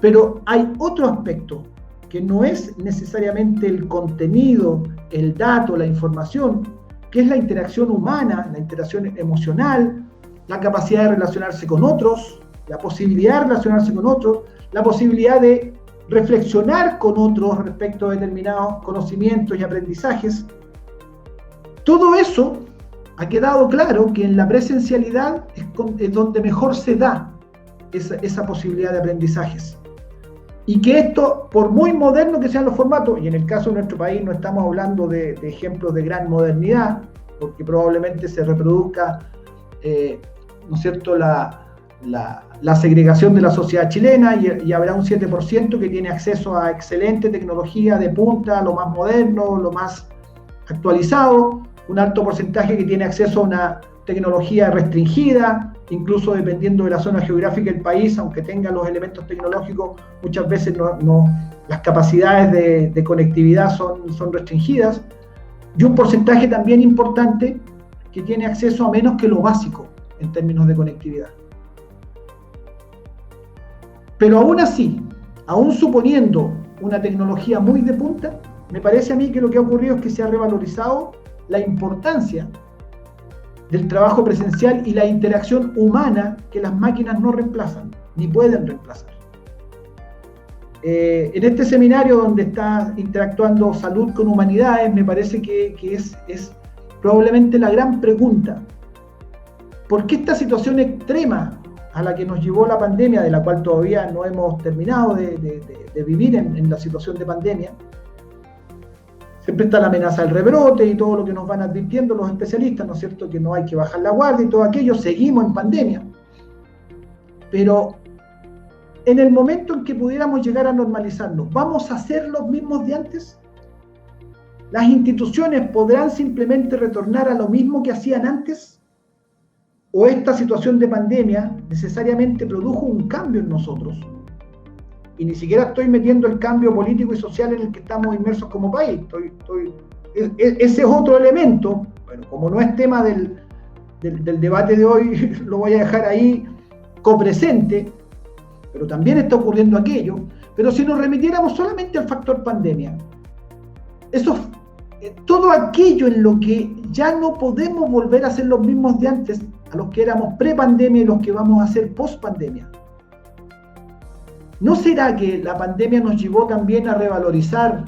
Pero hay otro aspecto que no es necesariamente el contenido, el dato, la información, que es la interacción humana, la interacción emocional, la capacidad de relacionarse con otros, la posibilidad de relacionarse con otros, la posibilidad de reflexionar con otros respecto a determinados conocimientos y aprendizajes. Todo eso ha quedado claro que en la presencialidad es donde mejor se da esa posibilidad de aprendizajes. Y que esto, por muy moderno que sean los formatos, y en el caso de nuestro país no estamos hablando de ejemplos de gran modernidad, porque probablemente se reproduzca ¿no es cierto?, la segregación de la sociedad chilena y habrá un 7% que tiene acceso a excelente tecnología de punta, lo más moderno, lo más actualizado, un alto porcentaje que tiene acceso a una tecnología restringida, incluso dependiendo de la zona geográfica del país, aunque tenga los elementos tecnológicos, muchas veces las capacidades de conectividad son restringidas, y un porcentaje también importante que tiene acceso a menos que lo básico en términos de conectividad. Pero aún así, aún suponiendo una tecnología muy de punta, me parece a mí que lo que ha ocurrido es que se ha revalorizado la importancia del trabajo presencial y la interacción humana que las máquinas no reemplazan, ni pueden reemplazar. En este seminario donde está interactuando salud con humanidades, me parece que es probablemente la gran pregunta. ¿Por qué esta situación extrema a la que nos llevó la pandemia, de la cual todavía no hemos terminado de vivir en la situación de pandemia? Siempre está la amenaza del rebrote y todo lo que nos van advirtiendo los especialistas, ¿no es cierto?, que no hay que bajar la guardia y todo aquello, seguimos en pandemia. Pero en el momento en que pudiéramos llegar a normalizarnos, ¿vamos a ser los mismos de antes? ¿Las instituciones podrán simplemente retornar a lo mismo que hacían antes? ¿O esta situación de pandemia necesariamente produjo un cambio en nosotros? Y ni siquiera estoy metiendo el cambio político y social en el que estamos inmersos como país. Ese es otro elemento. Bueno, como no es tema del debate de hoy, lo voy a dejar ahí copresente, pero también está ocurriendo aquello. Pero si nos remitiéramos solamente al factor pandemia, todo aquello en lo que ya no podemos volver a ser los mismos de antes, a los que éramos pre-pandemia y los que vamos a ser post-pandemia. ¿No será que la pandemia nos llevó también a revalorizar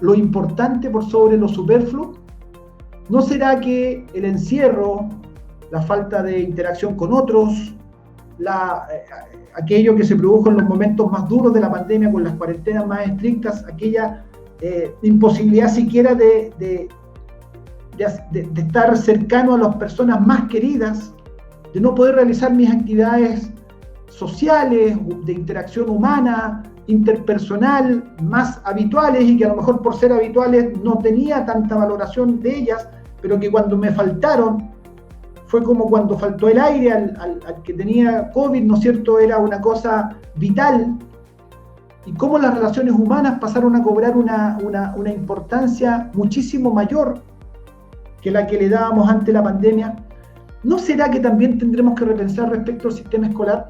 lo importante por sobre lo superfluo? ¿No será que el encierro, la falta de interacción con otros, aquello que se produjo en los momentos más duros de la pandemia con las cuarentenas más estrictas, aquella imposibilidad siquiera de estar cercano a las personas más queridas, de no poder realizar mis actividades sociales, de interacción humana, interpersonal, más habituales, y que a lo mejor por ser habituales no tenía tanta valoración de ellas, pero que cuando me faltaron, fue como cuando faltó el aire al que tenía COVID, ¿no es cierto? Era una cosa vital. Y cómo las relaciones humanas pasaron a cobrar una importancia muchísimo mayor que la que le dábamos ante la pandemia. ¿No será que también tendremos que repensar respecto al sistema escolar?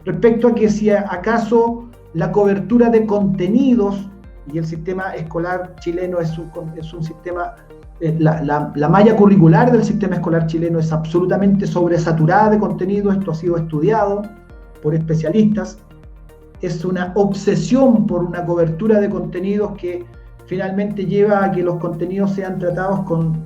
Respecto a que si acaso la cobertura de contenidos, y el sistema escolar chileno es un sistema, la malla curricular del sistema escolar chileno es absolutamente sobresaturada de contenido. Esto ha sido estudiado por especialistas. Es una obsesión por una cobertura de contenidos que finalmente lleva a que los contenidos sean tratados con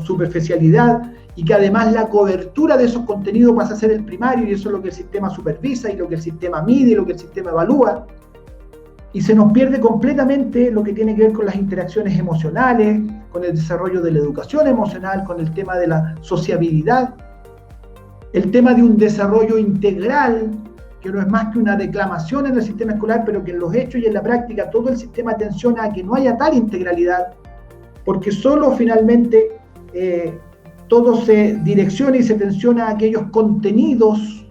superficialidad, y que además la cobertura de esos contenidos pasa a ser el primario, y eso es lo que el sistema supervisa, y lo que el sistema mide, y lo que el sistema evalúa, y se nos pierde completamente lo que tiene que ver con las interacciones emocionales, con el desarrollo de la educación emocional, con el tema de la sociabilidad, el tema de un desarrollo integral, que no es más que una declamación en el sistema escolar, pero que en los hechos y en la práctica todo el sistema atenciona a que no haya tal integralidad, porque solo finalmente todo se direcciona y se tensiona a aquellos contenidos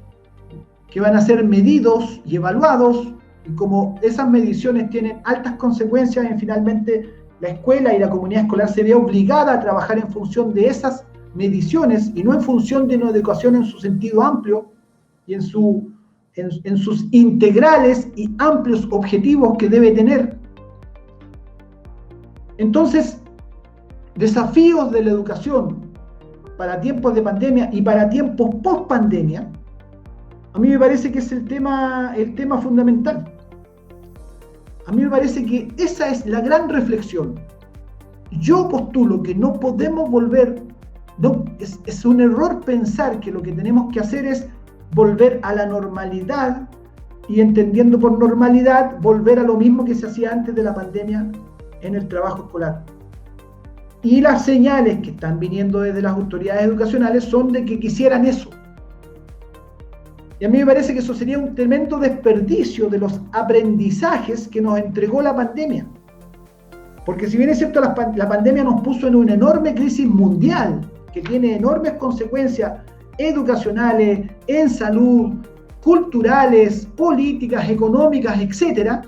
que van a ser medidos y evaluados, y como esas mediciones tienen altas consecuencias, finalmente la escuela y la comunidad escolar se ve obligada a trabajar en función de esas mediciones y no en función de una educación en su sentido amplio y en sus integrales y amplios objetivos que debe tener. Entonces, desafíos de la educación para tiempos de pandemia y para tiempos post pandemia, a mí me parece que es el tema fundamental. A mí me parece que esa es la gran reflexión. Yo postulo que no podemos volver, es un error pensar que lo que tenemos que hacer es volver a la normalidad, y entendiendo por normalidad volver a lo mismo que se hacía antes de la pandemia en el trabajo escolar. Y las señales que están viniendo desde las autoridades educacionales son de que quisieran eso. Y a mí me parece que eso sería un tremendo desperdicio de los aprendizajes que nos entregó la pandemia. Porque si bien es cierto, la pandemia nos puso en una enorme crisis mundial, que tiene enormes consecuencias educacionales, en salud, culturales, políticas, económicas, etcétera,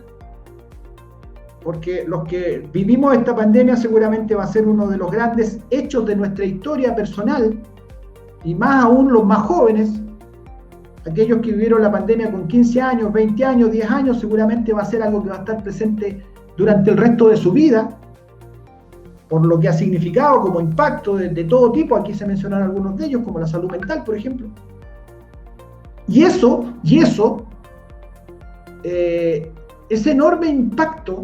porque los que vivimos esta pandemia seguramente va a ser uno de los grandes hechos de nuestra historia personal, y más aún los más jóvenes, aquellos que vivieron la pandemia con 15 años, 20 años, 10 años, seguramente va a ser algo que va a estar presente durante el resto de su vida, por lo que ha significado como impacto de todo tipo. Aquí se mencionaron algunos de ellos, como la salud mental, por ejemplo. Y ese enorme impacto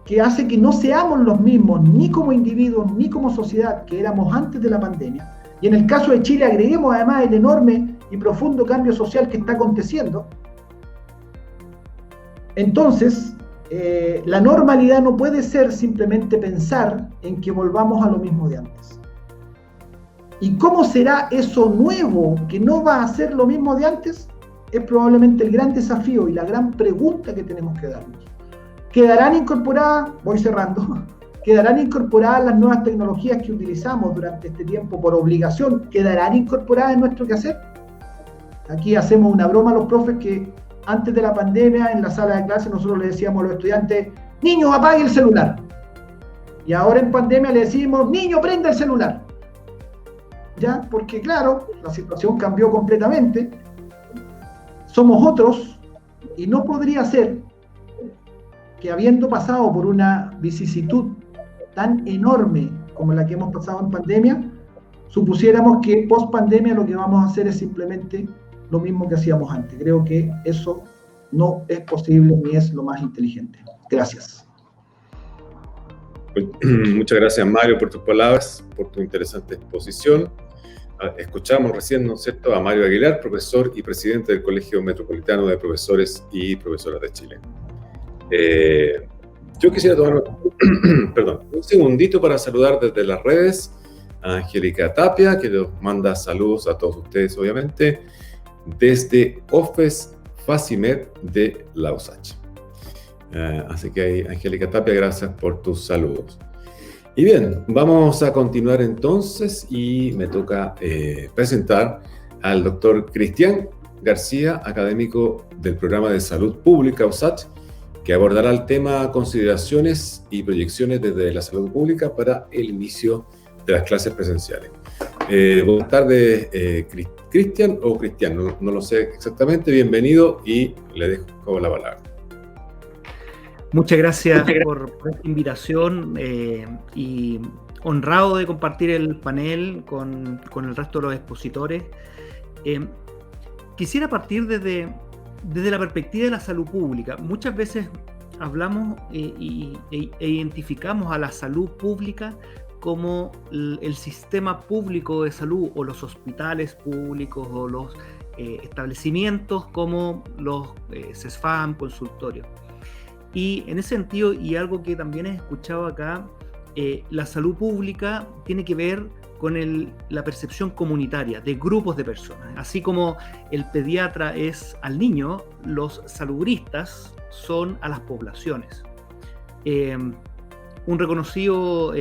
que hace que no seamos los mismos, ni como individuos, ni como sociedad, que éramos antes de la pandemia. Y en el caso de Chile agreguemos además el enorme y profundo cambio social que está aconteciendo. Entonces, la normalidad no puede ser simplemente pensar en que volvamos a lo mismo de antes. ¿Y cómo será eso nuevo que no va a ser lo mismo de antes? Es probablemente el gran desafío y la gran pregunta que tenemos que darnos. ¿Quedarán incorporadas, voy cerrando, quedarán incorporadas las nuevas tecnologías que utilizamos durante este tiempo por obligación? ¿Quedarán incorporadas en nuestro quehacer? Aquí hacemos una broma a los profes que antes de la pandemia en la sala de clase nosotros le decíamos a los estudiantes: niño, apague el celular. Y ahora en pandemia le decimos: niño, prenda el celular. ¿Ya? Porque claro, la situación cambió completamente. Somos otros, y no podría ser que habiendo pasado por una vicisitud tan enorme como la que hemos pasado en pandemia, supusiéramos que post pandemia lo que vamos a hacer es simplemente lo mismo que hacíamos antes. Creo que eso no es posible ni es lo más inteligente. Gracias. Muchas gracias, Mario, por tus palabras, por tu interesante exposición. Escuchamos recién, ¿no es cierto?, a Mario Aguilar, profesor y presidente del Colegio Metropolitano de Profesores y Profesoras de Chile. Yo quisiera tomar un segundito para saludar desde las redes a Angélica Tapia, que nos manda saludos a todos ustedes, obviamente, desde OFES Facimed de la USACH. Así que, Angélica Tapia, gracias por tus saludos. Y bien, vamos a continuar entonces y me toca presentar al doctor Cristian García, académico del Programa de Salud Pública USACH, que abordará el tema consideraciones y proyecciones desde la salud pública para el inicio de las clases presenciales. Buenas tardes, Cristian o Cristian, no lo sé exactamente. Bienvenido y le dejo la palabra. Muchas gracias por esta invitación y honrado de compartir el panel con el resto de los expositores. Quisiera partir desde la perspectiva de la salud pública. Muchas veces hablamos e identificamos a la salud pública como el sistema público de salud o los hospitales públicos o los establecimientos como los CESFAM, consultorios. Y en ese sentido, y algo que también he escuchado acá, la salud pública tiene que ver con la percepción comunitaria de grupos de personas. Así como el pediatra es al niño, los salubristas son a las poblaciones. Un reconocido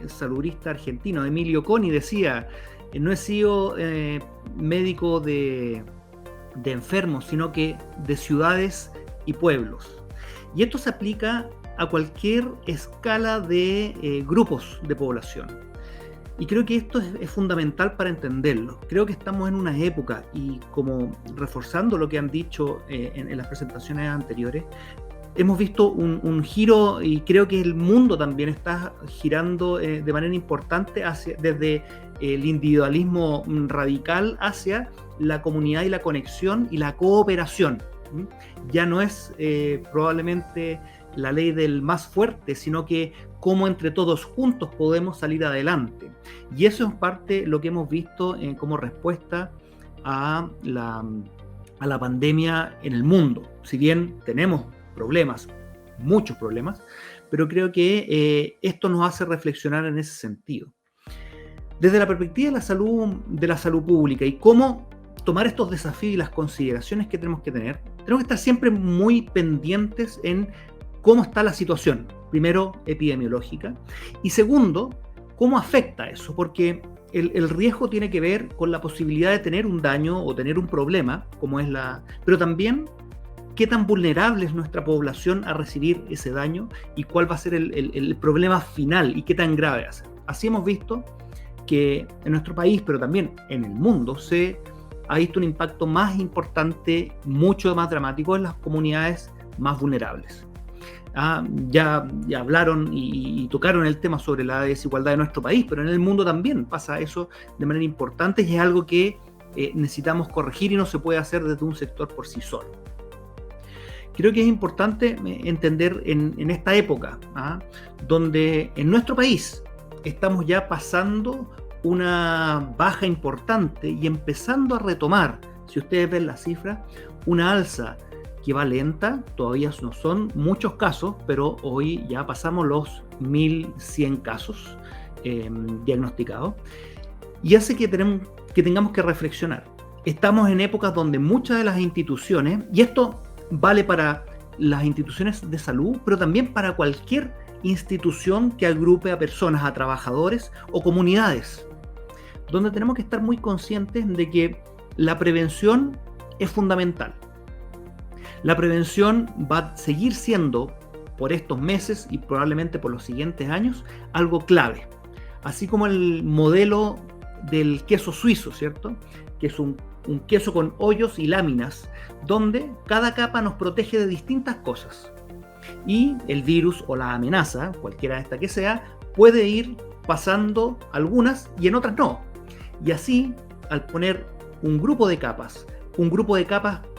salubrista argentino, Emilio Coni, decía: no he sido médico de enfermos, sino que de ciudades y pueblos. Y esto se aplica a cualquier escala de grupos de población. Y creo que esto es fundamental para entenderlo. Creo que estamos en una época, y como reforzando lo que han dicho en las presentaciones anteriores, hemos visto un giro, y creo que el mundo también está girando de manera importante desde el individualismo radical hacia la comunidad y la conexión y la cooperación. Ya no es probablemente la ley del más fuerte, sino que cómo entre todos juntos podemos salir adelante. Y eso es parte de lo que hemos visto como respuesta a la pandemia en el mundo. Si bien tenemos problemas, muchos problemas, pero creo que esto nos hace reflexionar en ese sentido. Desde la perspectiva de la salud pública y cómo tomar estos desafíos y las consideraciones que tenemos que tener, tenemos que estar siempre muy pendientes en cómo está la situación, primero epidemiológica, y segundo, cómo afecta eso, porque el riesgo tiene que ver con la posibilidad de tener un daño o tener un problema, pero también qué tan vulnerable es nuestra población a recibir ese daño y cuál va a ser el problema final y qué tan grave va a ser. Así hemos visto que en nuestro país, pero también en el mundo, se ha visto un impacto más importante, mucho más dramático en las comunidades más vulnerables. Ya hablaron y tocaron el tema sobre la desigualdad de nuestro país, pero en el mundo también pasa eso de manera importante y es algo que necesitamos corregir y no se puede hacer desde un sector por sí solo. Creo que es importante entender en esta época, donde en nuestro país estamos ya pasando una baja importante y empezando a retomar, si ustedes ven las cifras, una alza que va lenta, todavía no son muchos casos, pero hoy ya pasamos los 1.100 casos diagnosticados, y hace que tengamos que reflexionar. Estamos en épocas donde muchas de las instituciones, y esto vale para las instituciones de salud, pero también para cualquier institución que agrupe a personas, a trabajadores o comunidades, donde tenemos que estar muy conscientes de que la prevención es fundamental. La prevención va a seguir siendo, por estos meses y probablemente por los siguientes años, algo clave. Así como el modelo del queso suizo, ¿cierto? Que es un queso con hoyos y láminas, donde cada capa nos protege de distintas cosas. Y el virus o la amenaza, cualquiera de esta que sea, puede ir pasando algunas y en otras no. Y así, al poner un grupo de capas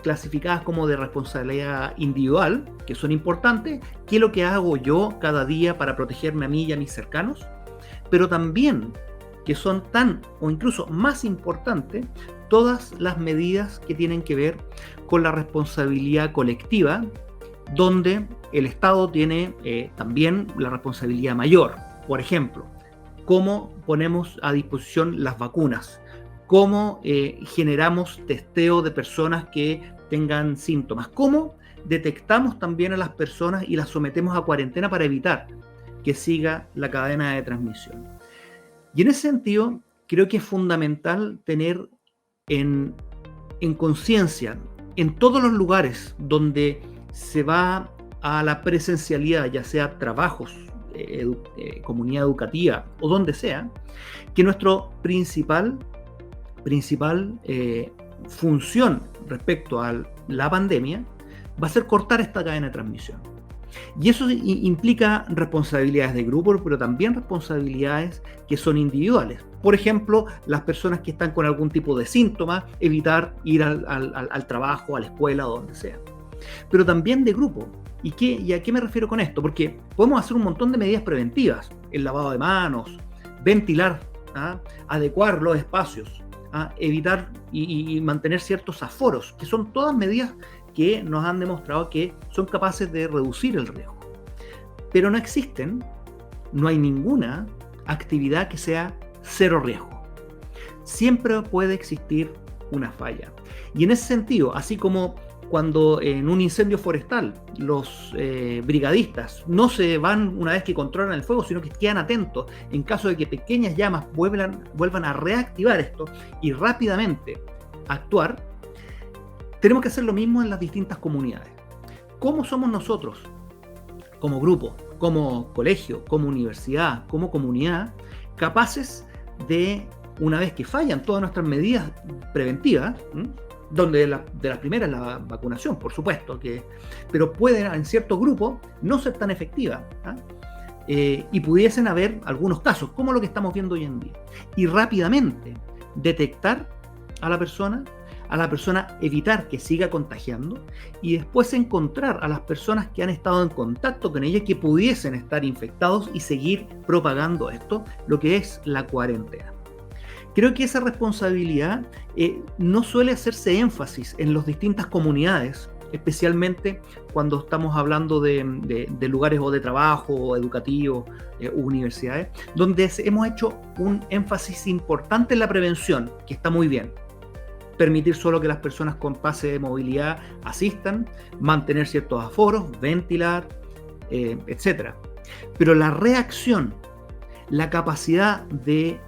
clasificadas como de responsabilidad individual, que son importantes, ¿qué es lo que hago yo cada día para protegerme a mí y a mis cercanos? Pero también, que son tan o incluso más importantes, todas las medidas que tienen que ver con la responsabilidad colectiva, donde el Estado tiene también la responsabilidad mayor. Por ejemplo, cómo ponemos a disposición las vacunas, cómo generamos testeo de personas que tengan síntomas, cómo detectamos también a las personas y las sometemos a cuarentena para evitar que siga la cadena de transmisión. Y en ese sentido, creo que es fundamental tener en conciencia, en todos los lugares donde se va a la presencialidad, ya sea trabajos, comunidad educativa o donde sea, que nuestro principal función respecto a la pandemia va a ser cortar esta cadena de transmisión. Y eso implica responsabilidades de grupo, pero también responsabilidades que son individuales. Por ejemplo, las personas que están con algún tipo de síntoma, evitar ir al trabajo, a la escuela o donde sea. Pero también de grupo. ¿Y a qué me refiero con esto? Porque podemos hacer un montón de medidas preventivas. El lavado de manos, ventilar, adecuar los espacios, evitar y mantener ciertos aforos, que son todas medidas que nos han demostrado que son capaces de reducir el riesgo. Pero no hay ninguna actividad que sea cero riesgo. Siempre puede existir una falla. Y en ese sentido, así como cuando en un incendio forestal los brigadistas no se van una vez que controlan el fuego, sino que quedan atentos en caso de que pequeñas llamas vuelvan a reactivar esto y rápidamente actuar, tenemos que hacer lo mismo en las distintas comunidades. ¿Cómo somos nosotros, como grupo, como colegio, como universidad, como comunidad, capaces de, una vez que fallan todas nuestras medidas preventivas, donde de las primeras la vacunación, por supuesto, pero pueden en ciertos grupos no ser tan efectivas, y pudiesen haber algunos casos, como lo que estamos viendo hoy en día, y rápidamente detectar a la persona, evitar que siga contagiando y después encontrar a las personas que han estado en contacto con ella que pudiesen estar infectados y seguir propagando esto, lo que es la cuarentena. Creo que esa responsabilidad no suele hacerse énfasis en las distintas comunidades, especialmente cuando estamos hablando de lugares o de trabajo, o educativos, universidades, donde hemos hecho un énfasis importante en la prevención, que está muy bien. Permitir solo que las personas con pase de movilidad asistan, mantener ciertos aforos, ventilar, etc. Pero la reacción, la capacidad de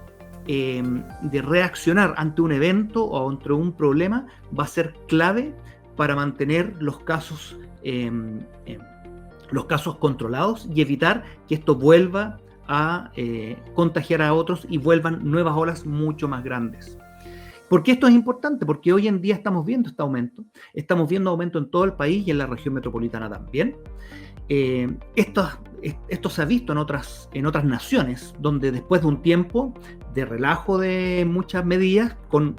reaccionar ante un evento o ante un problema va a ser clave para mantener los casos controlados y evitar que esto vuelva a contagiar a otros y vuelvan nuevas olas mucho más grandes. ¿Por qué esto es importante? Porque hoy en día estamos viendo este aumento. Estamos viendo aumento en todo el país y en la región metropolitana también. Esto se ha visto en otras naciones, donde después de un tiempo de relajo de muchas medidas, con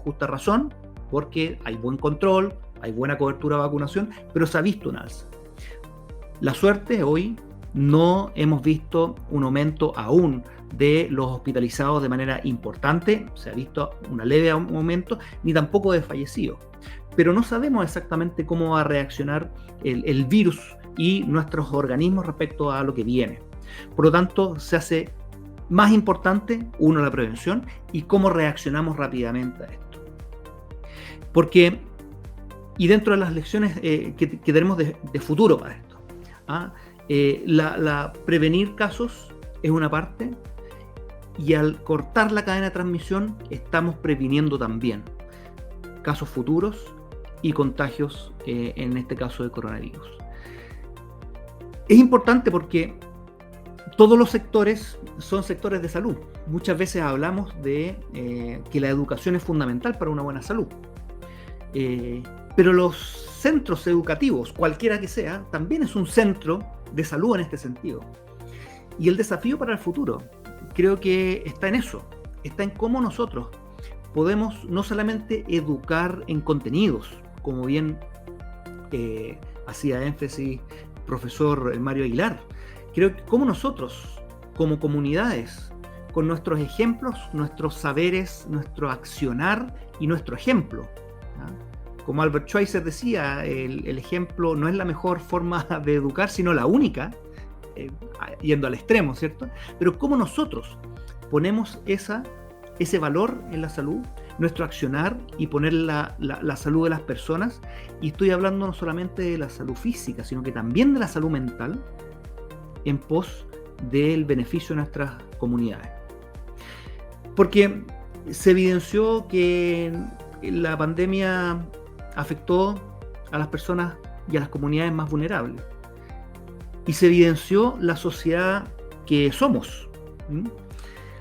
justa razón, porque hay buen control, hay buena cobertura de vacunación, pero se ha visto un alza. La suerte, hoy no hemos visto un aumento aún de los hospitalizados de manera importante, se ha visto una leve aumento, ni tampoco de fallecidos. Pero no sabemos exactamente cómo va a reaccionar el virus y nuestros organismos respecto a lo que viene. Por lo tanto, se hace más importante, la prevención y cómo reaccionamos rápidamente a esto. Porque, y dentro de las lecciones que tenemos de futuro para esto, prevenir casos es una parte, y al cortar la cadena de transmisión estamos previniendo también casos futuros y contagios, en este caso de coronavirus. Es importante porque todos los sectores son sectores de salud. Muchas veces hablamos de que la educación es fundamental para una buena salud. Pero los centros educativos, cualquiera que sea, también es un centro de salud en este sentido. Y el desafío para el futuro, creo que está en eso, está en cómo nosotros podemos no solamente educar en contenidos, como bien hacía énfasis profesor Mario Aguilar, creo que cómo nosotros, como comunidades, con nuestros ejemplos, nuestros saberes, nuestro accionar y nuestro ejemplo, ¿no? Como Albert Schweitzer decía, el ejemplo no es la mejor forma de educar, sino la única, yendo al extremo, ¿cierto? Pero cómo nosotros ponemos ese valor en la salud, nuestro accionar y poner la salud de las personas, y estoy hablando no solamente de la salud física, sino que también de la salud mental, en pos del beneficio de nuestras comunidades. Porque se evidenció que la pandemia afectó a las personas y a las comunidades más vulnerables. Y se evidenció la sociedad que somos.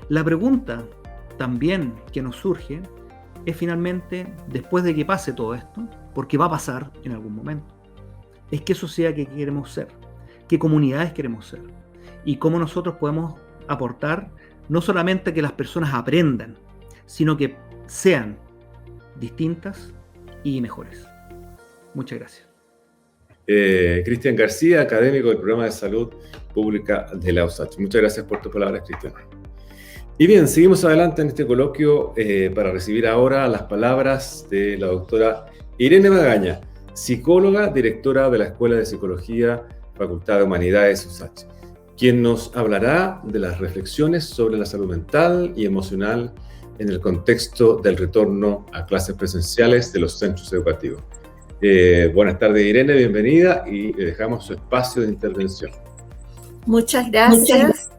La pregunta también que nos surge es finalmente, después de que pase todo esto, porque va a pasar en algún momento, es qué sociedad que queremos ser, qué comunidades queremos ser, y cómo nosotros podemos aportar no solamente a que las personas aprendan, sino que sean distintas y mejores. Muchas gracias. Cristian García, académico del Programa de Salud Pública de la USACH. Muchas gracias por tus palabras, Cristian. Y bien, seguimos adelante en este coloquio para recibir ahora las palabras de la doctora Irene Magaña, psicóloga, directora de la Escuela de Psicología, Facultad de Humanidades USACH, quien nos hablará de las reflexiones sobre la salud mental y emocional en el contexto del retorno a clases presenciales de los centros educativos. Buenas tardes, Irene, bienvenida, y le dejamos su espacio de intervención. Muchas gracias.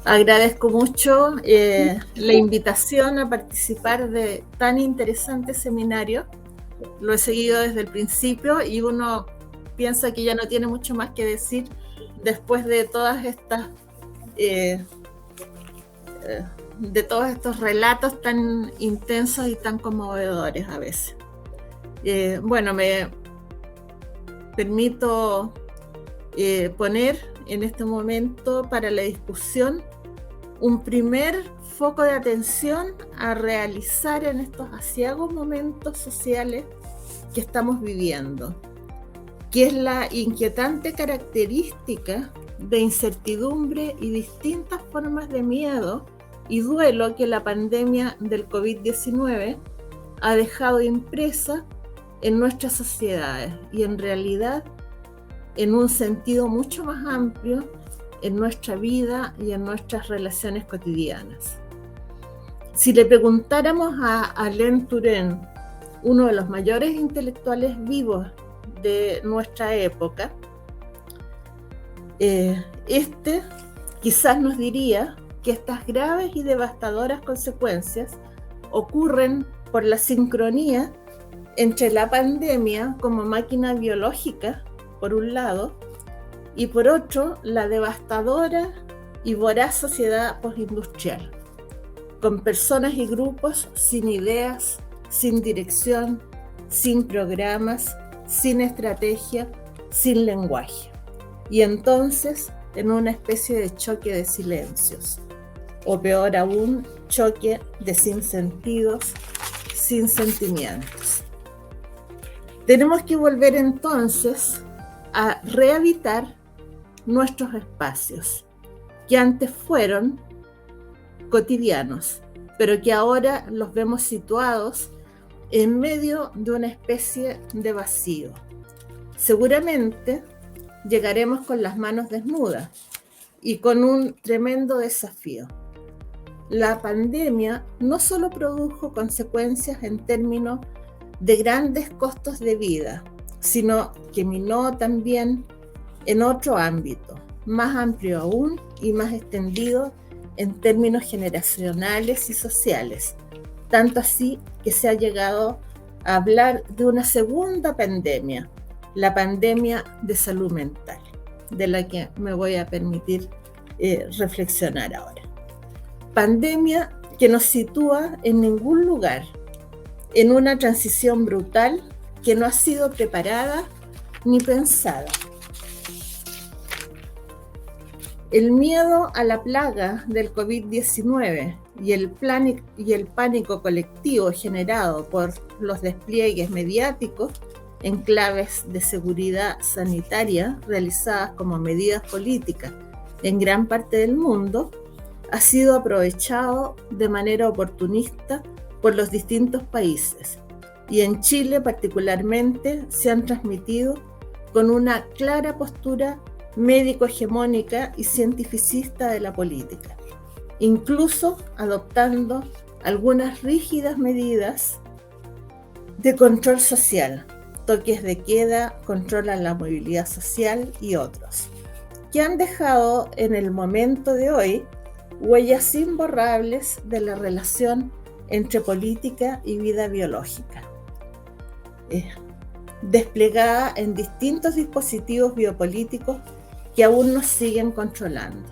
Agradezco mucho la invitación a participar de tan interesante seminario. Lo he seguido desde el principio y uno piensa que ya no tiene mucho más que decir después de todas estas de todos estos relatos tan intensos y tan conmovedores a veces. Bueno, me permito poner en este momento para la discusión un primer foco de atención a realizar en estos aciagos momentos sociales que estamos viviendo, que es la inquietante característica de incertidumbre y distintas formas de miedo y duelo que la pandemia del COVID-19 ha dejado impresa en nuestras sociedades y en realidad en un sentido mucho más amplio en nuestra vida y en nuestras relaciones cotidianas. Si le preguntáramos a Alain Touraine, uno de los mayores intelectuales vivos de nuestra época, quizás nos diría que estas graves y devastadoras consecuencias ocurren por la sincronía entre la pandemia como máquina biológica, por un lado, y por otro, la devastadora y voraz sociedad postindustrial, con personas y grupos sin ideas, sin dirección, sin programas, sin estrategia, sin lenguaje. Y entonces, en una especie de choque de silencios, o peor aún, choque de sinsentidos, sin sentimientos. Tenemos que volver entonces a rehabitar nuestros espacios, que antes fueron cotidianos, pero que ahora los vemos situados en medio de una especie de vacío. Seguramente llegaremos con las manos desnudas y con un tremendo desafío. La pandemia no solo produjo consecuencias en términos de grandes costos de vida, sino que minó también en otro ámbito, más amplio aún y más extendido en términos generacionales y sociales, tanto así que se ha llegado a hablar de una segunda pandemia, la pandemia de salud mental, de la que me voy a permitir reflexionar ahora. Pandemia que nos sitúa en ningún lugar, en una transición brutal que no ha sido preparada ni pensada. El miedo a la plaga del COVID-19 y el pánico colectivo generado por los despliegues mediáticos en claves de seguridad sanitaria realizadas como medidas políticas en gran parte del mundo ha sido aprovechado de manera oportunista por los distintos países, y en Chile particularmente se han transmitido con una clara postura médico-hegemónica y cientificista de la política, incluso adoptando algunas rígidas medidas de control social, toques de queda, control a la movilidad social y otros, que han dejado en el momento de hoy huellas imborrables de la relación entre política y vida biológica, desplegada en distintos dispositivos biopolíticos que aún nos siguen controlando.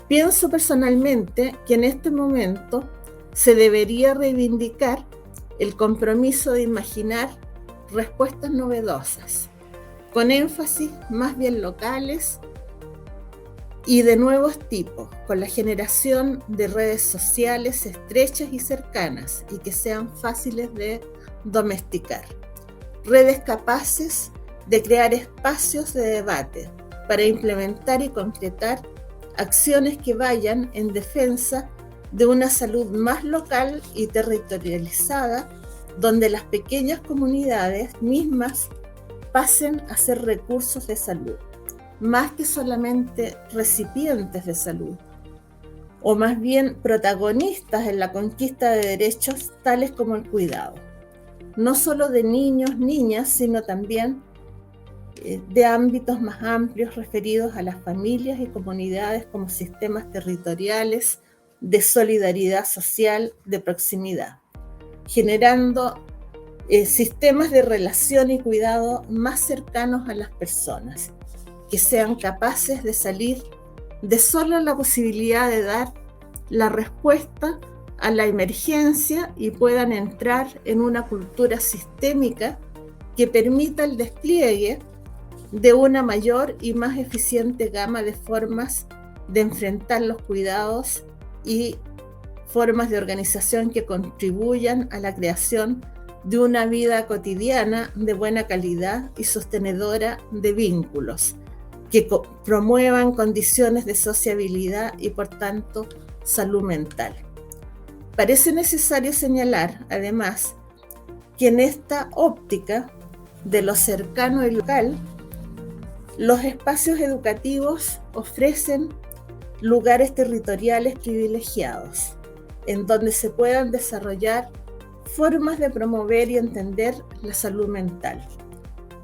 Pienso personalmente que en este momento se debería reivindicar el compromiso de imaginar respuestas novedosas, con énfasis más bien locales y de nuevos tipos, con la generación de redes sociales estrechas y cercanas y que sean fáciles de domesticar. Redes capaces de crear espacios de debate para implementar y concretar acciones que vayan en defensa de una salud más local y territorializada, donde las pequeñas comunidades mismas pasen a ser recursos de salud, más que solamente recipientes de salud, o más bien protagonistas en la conquista de derechos tales como el cuidado, no solo de niños, niñas, sino también de ámbitos más amplios referidos a las familias y comunidades como sistemas territoriales de solidaridad social de proximidad, generando sistemas de relación y cuidado más cercanos a las personas, que sean capaces de salir de solo la posibilidad de dar la respuesta a la emergencia y puedan entrar en una cultura sistémica que permita el despliegue de una mayor y más eficiente gama de formas de enfrentar los cuidados y formas de organización que contribuyan a la creación de una vida cotidiana de buena calidad y sostenedora de vínculos, que promuevan condiciones de sociabilidad y por tanto salud mental. Parece necesario señalar, además, que en esta óptica de lo cercano y local, los espacios educativos ofrecen lugares territoriales privilegiados, en donde se puedan desarrollar formas de promover y entender la salud mental,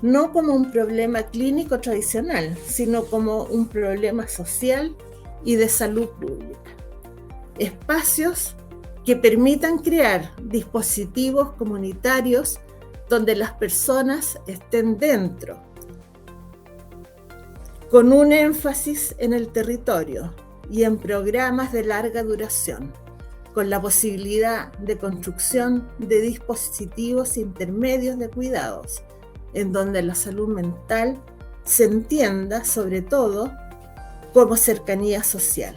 no como un problema clínico tradicional, sino como un problema social y de salud pública. Espacios que permitan crear dispositivos comunitarios donde las personas estén dentro, con un énfasis en el territorio y en programas de larga duración, con la posibilidad de construcción de dispositivos intermedios de cuidados, en donde la salud mental se entienda sobre todo como cercanía social.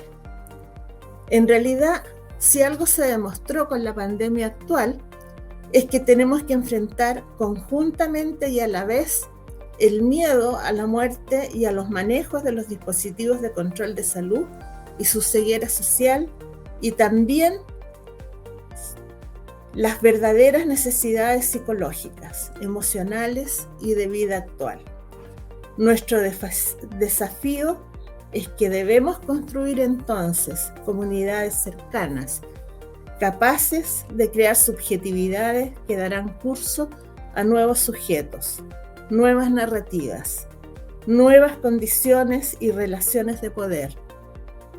En realidad, si algo se demostró con la pandemia actual, es que tenemos que enfrentar conjuntamente y a la vez el miedo a la muerte y a los manejos de los dispositivos de control de salud y su ceguera social, y también las verdaderas necesidades psicológicas, emocionales y de vida actual. Nuestro desafío es que debemos construir entonces comunidades cercanas, capaces de crear subjetividades que darán curso a nuevos sujetos, nuevas narrativas, nuevas condiciones y relaciones de poder,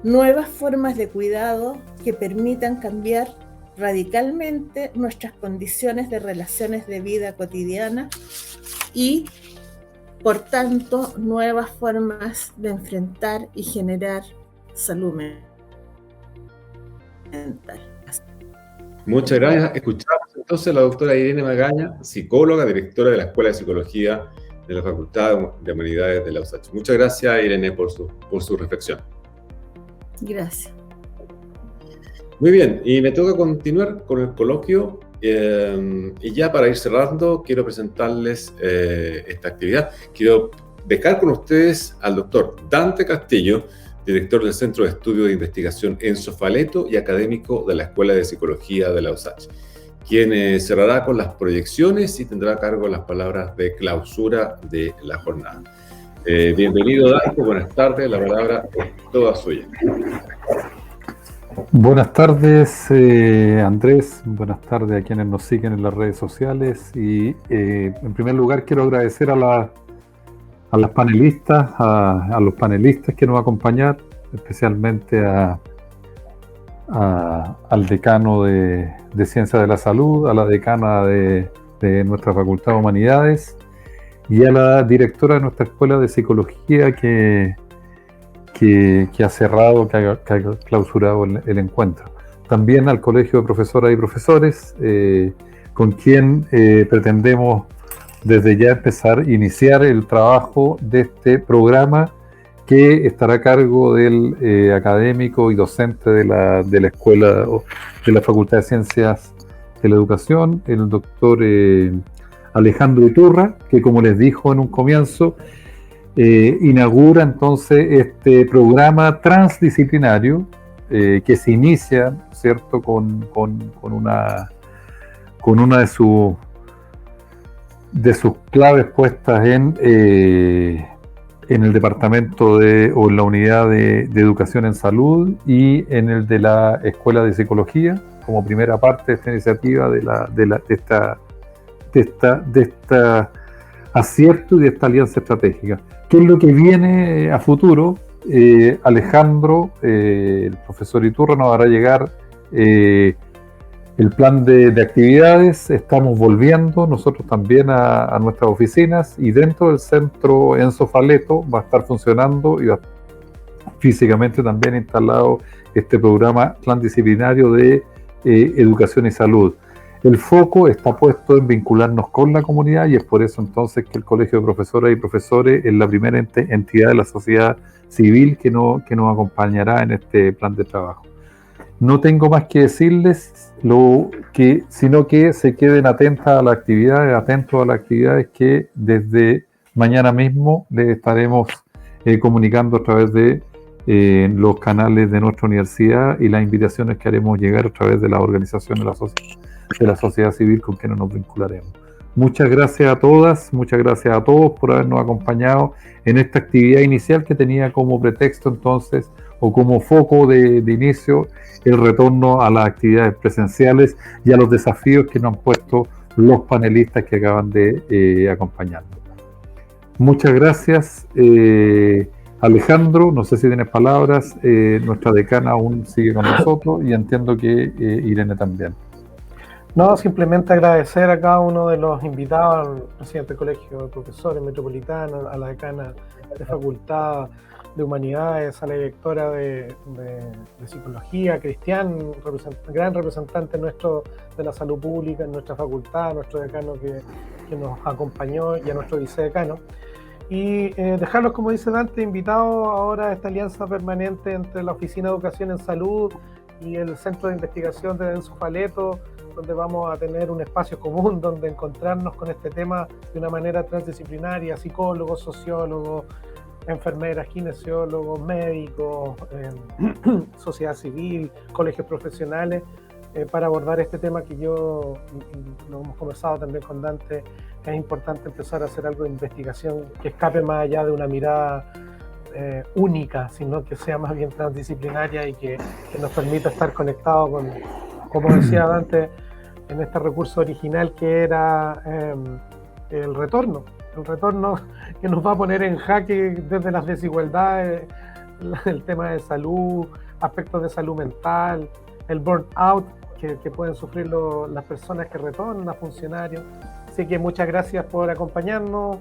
nuevas formas de cuidado que permitan cambiar radicalmente nuestras condiciones de relaciones de vida cotidiana y, por tanto, nuevas formas de enfrentar y generar salud mental. Muchas gracias. Escuchamos entonces la doctora Irene Magaña, psicóloga, directora de la Escuela de Psicología de la Facultad de Humanidades de la USACH. Muchas gracias, Irene, por su reflexión. Gracias. Muy bien, y me toca continuar con el coloquio. Y ya para ir cerrando, quiero presentarles esta actividad. Quiero dejar con ustedes al doctor Dante Castillo, director del Centro de Estudio de Investigación Enzo Faleto y académico de la Escuela de Psicología de la USACH, quien cerrará con las proyecciones y tendrá a cargo las palabras de clausura de la jornada. Bienvenido, Dante, buenas tardes, la palabra es toda suya. Buenas tardes, Andrés, buenas tardes a quienes nos siguen en las redes sociales y en primer lugar quiero agradecer a las panelistas, a los panelistas que nos acompañan, especialmente al decano de Ciencias de la Salud, a la decana de nuestra Facultad de Humanidades y a la directora de nuestra Escuela de Psicología que ha cerrado, que ha clausurado el encuentro. También al Colegio de Profesoras y Profesores, con quien pretendemos desde ya iniciar el trabajo de este programa que estará a cargo del académico y docente de la Escuela de la Facultad de Ciencias de la Educación, el doctor Alejandro Iturra, que como les dijo en un comienzo, inaugura entonces este programa transdisciplinario que se inicia, ¿cierto?, con una de sus claves puestas en el departamento o en la unidad de educación en salud y en el de la Escuela de Psicología, como primera parte de esta iniciativa de esta acierto y de esta alianza estratégica. ¿Qué es lo que viene a futuro? Alejandro, el profesor Iturra, nos hará llegar el plan de actividades. Estamos volviendo nosotros también a nuestras oficinas y dentro del centro Enzo Faleto va a estar funcionando y va físicamente también instalado este programa transdisciplinario de educación y salud. El foco está puesto en vincularnos con la comunidad y es por eso entonces que el Colegio de Profesoras y Profesores es la primera entidad de la sociedad civil que nos acompañará en este plan de trabajo. No tengo más que decirles, sino que se queden atentos a las actividades que desde mañana mismo les estaremos comunicando a través de los canales de nuestra universidad y las invitaciones que haremos llegar a través de las organizaciones de la sociedad civil con quienes nos vincularemos. Muchas gracias a todas, muchas gracias a todos por habernos acompañado en esta actividad inicial que tenía como pretexto entonces o como foco de inicio el retorno a las actividades presenciales y a los desafíos que nos han puesto los panelistas que acaban de acompañarnos. Muchas gracias, Alejandro, no sé si tienes palabras, nuestra decana aún sigue con nosotros y entiendo que Irene también. No, simplemente agradecer a cada uno de los invitados, al presidente del Colegio de Profesores Metropolitano, a la decana de Facultad de Humanidades, a la directora de Psicología, Cristian, gran representante nuestro de la salud pública en nuestra facultad, a nuestro decano que nos acompañó y a nuestro vicedecano. Y dejarlos, como dice Dante, invitados ahora a esta alianza permanente entre la Oficina de Educación en Salud y el Centro de Investigación de Enzo Faleto, donde vamos a tener un espacio común donde encontrarnos con este tema de una manera transdisciplinaria, psicólogos, sociólogos, enfermeras, kinesiólogos, médicos, sociedad civil, colegios profesionales, para abordar este tema que lo hemos conversado también con Dante. Es importante empezar a hacer algo de investigación que escape más allá de una mirada única, sino que sea más bien transdisciplinaria y que nos permita estar conectados con, como decía Dante, en este recurso original que era el retorno que nos va a poner en jaque desde las desigualdades, el tema de salud, aspectos de salud mental, el burnout que pueden sufrir las personas que retornan a funcionarios. Así que muchas gracias por acompañarnos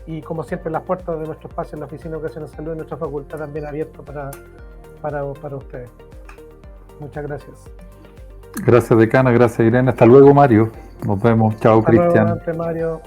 y como siempre las puertas de nuestro espacio en la Oficina de Educación y Salud de nuestra facultad también abiertas para ustedes. Muchas gracias. Gracias, decana, gracias, Irene. Hasta luego, Mario. Nos vemos. Chao, Hasta luego, Cristian. Mario.